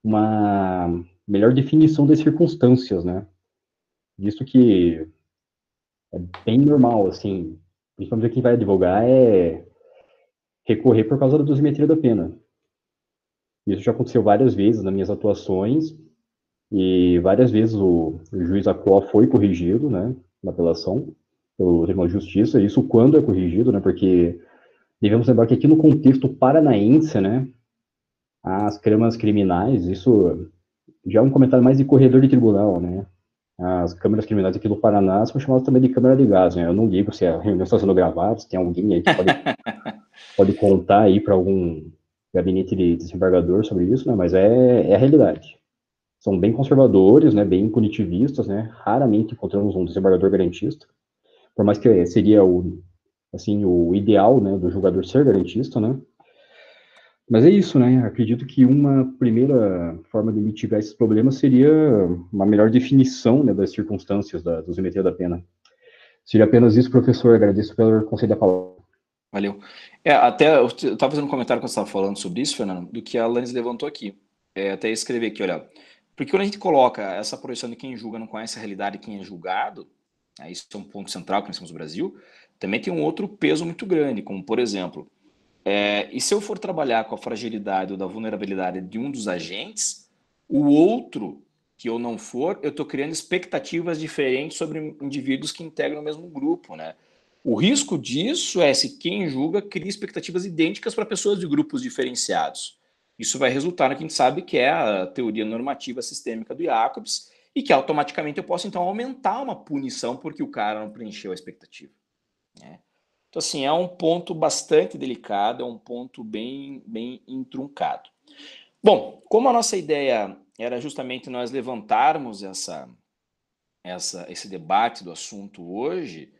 uma melhor definição das circunstâncias, né? Visto que é bem normal, assim, principalmente quem vai advogar recorrer por causa da dosimetria da pena. Isso já aconteceu várias vezes nas minhas atuações e várias vezes o juiz Acó foi corrigido, né, na apelação pelo Tribunal de Justiça, isso quando é corrigido, né, porque devemos lembrar que aqui no contexto paranaense, né, as câmaras criminais, isso já é um comentário mais de corredor de tribunal, né, as câmaras criminais aqui do Paraná são chamadas também de câmara de gás, né, eu não digo se a reunião está sendo gravada, se tem alguém aí que pode contar aí para algum gabinete de desembargador sobre isso, né, mas é a realidade. São bem conservadores, né, bem punitivistas, né, raramente encontramos um desembargador garantista, por mais que seria o ideal, né, do julgador ser garantista, né, mas é isso, né, acredito que uma primeira forma de mitigar esses problemas seria uma melhor definição, né, das circunstâncias da dosimetria da pena. Seria apenas isso, professor, agradeço pelo conselho da palavra. Valeu. Até eu estava fazendo um comentário quando você estava falando sobre isso, Fernando, do que a Alanis levantou aqui. Até escrever aqui, olha. Porque quando a gente coloca essa projeção de quem julga não conhece a realidade de quem é julgado, isso é um ponto central que nós temos no Brasil, também tem um outro peso muito grande, como, por exemplo, e se eu for trabalhar com a fragilidade ou da vulnerabilidade de um dos agentes, o outro que eu não for, eu estou criando expectativas diferentes sobre indivíduos que integram o mesmo grupo, né? O risco disso é se quem julga cria expectativas idênticas para pessoas de grupos diferenciados. Isso vai resultar no que a gente sabe que é a teoria normativa sistêmica do Jacobs e que automaticamente eu posso então aumentar uma punição porque o cara não preencheu a expectativa, né? Então, assim, é um ponto bastante delicado, é um ponto bem, bem entroncado. Bom, como a nossa ideia era justamente nós levantarmos esse debate do assunto hoje,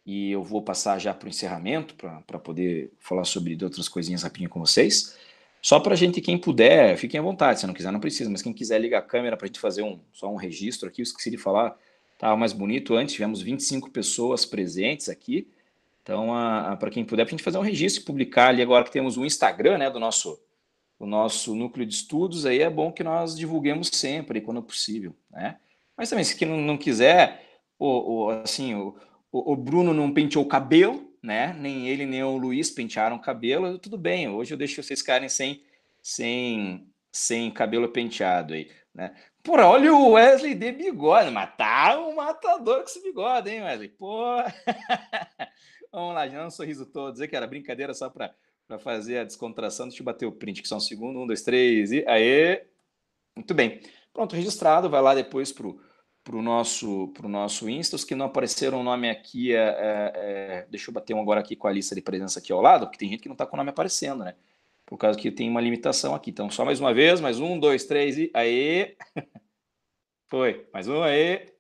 e eu vou passar já para o encerramento, para poder falar sobre outras coisinhas rapidinho com vocês. Só para a gente, quem puder, fiquem à vontade, se não quiser não precisa, mas quem quiser ligar a câmera para a gente fazer só um registro aqui, eu esqueci de falar, estava mais bonito antes, tivemos 25 pessoas presentes aqui, então para quem puder, para a gente fazer um registro e publicar ali agora que temos o Instagram, né, do nosso núcleo de estudos, aí é bom que nós divulguemos sempre, quando possível, né? Mas também, se quem não quiser, assim, o Bruno não penteou o cabelo, né? Nem ele, nem o Luiz pentearam o cabelo, tudo bem, hoje eu deixo vocês ficarem sem cabelo penteado aí, né? Porra, olha o Wesley de bigode, mas tá um matador com esse bigode, hein, Wesley? Pô! Vamos lá, já um sorriso todo, dizer que era brincadeira só para fazer a descontração. Deixa eu bater o print, que só um segundo. 1, 2, 3 e... Aê! Muito bem. Pronto, registrado. Vai lá depois pro nosso Insta. Os que não apareceram o nome aqui, deixa eu bater um agora aqui com a lista de presença aqui ao lado, porque tem gente que não está com o nome aparecendo, né? Por causa que tem uma limitação aqui. Então, só mais uma vez, mais 1, 2, 3 e... Aê! Foi. Mais um, aê!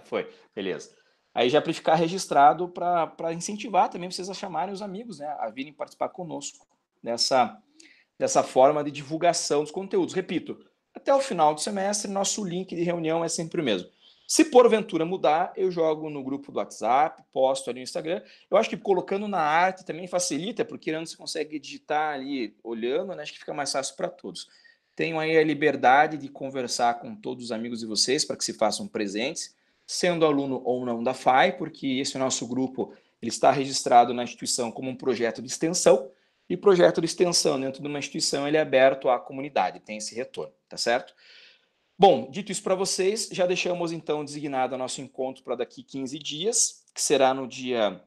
Foi. Beleza. Aí já para ficar registrado para incentivar também vocês a chamarem os amigos, né, a virem participar conosco dessa forma de divulgação dos conteúdos. Repito, até o final do semestre, nosso link de reunião é sempre o mesmo. Se porventura mudar, eu jogo no grupo do WhatsApp, posto ali no Instagram. Eu acho que colocando na arte também facilita, porque antes você consegue digitar ali olhando, né, acho que fica mais fácil para todos. Tenho aí a liberdade de conversar com todos os amigos de vocês para que se façam presentes, sendo aluno ou não da FAI, porque esse nosso grupo ele está registrado na instituição como um projeto de extensão, e projeto de extensão dentro de uma instituição ele é aberto à comunidade, tem esse retorno, tá certo? Bom, dito isso para vocês, já deixamos então designado o nosso encontro para daqui 15 dias, que será no dia,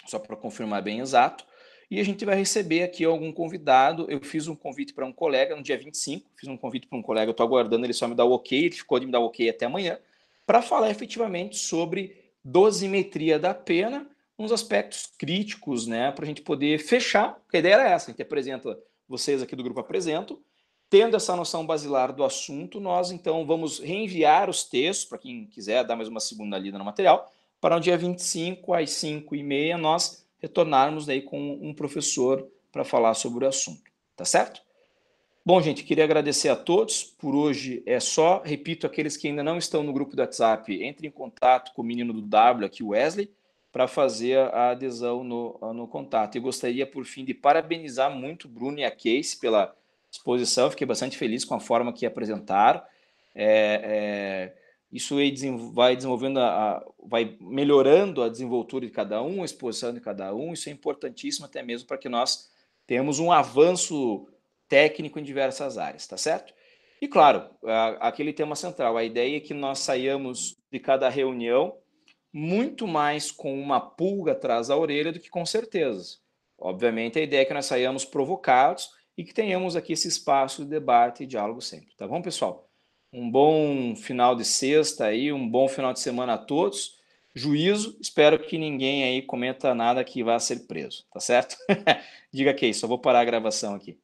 só para confirmar bem exato, e a gente vai receber aqui algum convidado. Eu fiz um convite para um colega no dia 25, fiz um convite para um colega, eu estou aguardando ele só me dar o ok, ele ficou de me dar o ok até amanhã, para falar efetivamente sobre dosimetria da pena, uns aspectos críticos, né, para a gente poder fechar, porque a ideia era essa, a gente apresenta, vocês aqui do grupo apresentam, tendo essa noção basilar do assunto, nós então vamos reenviar os textos, para quem quiser dar mais uma segunda lida no material, para o dia 25, às 5h30, nós retornarmos daí com um professor para falar sobre o assunto, tá certo? Bom, gente, queria agradecer a todos. Por hoje é só. Repito, aqueles que ainda não estão no grupo do WhatsApp, entrem em contato com o menino do W, aqui o Wesley, para fazer a adesão no contato. Eu gostaria, por fim, de parabenizar muito o Bruno e a Casey pela exposição. Fiquei bastante feliz com a forma que apresentaram. Isso vai desenvolvendo, vai melhorando a desenvoltura de cada um, a exposição de cada um. Isso é importantíssimo até mesmo para que nós tenhamos um avanço técnico em diversas áreas, tá certo? E claro, aquele tema central, a ideia é que nós saiamos de cada reunião muito mais com uma pulga atrás da orelha do que com certezas. Obviamente, a ideia é que nós saiamos provocados e que tenhamos aqui esse espaço de debate e diálogo sempre, tá bom, pessoal? Um bom final de sexta aí, um bom final de semana a todos. Juízo, espero que ninguém aí cometa nada que vá ser preso, tá certo? Diga que só vou parar a gravação aqui.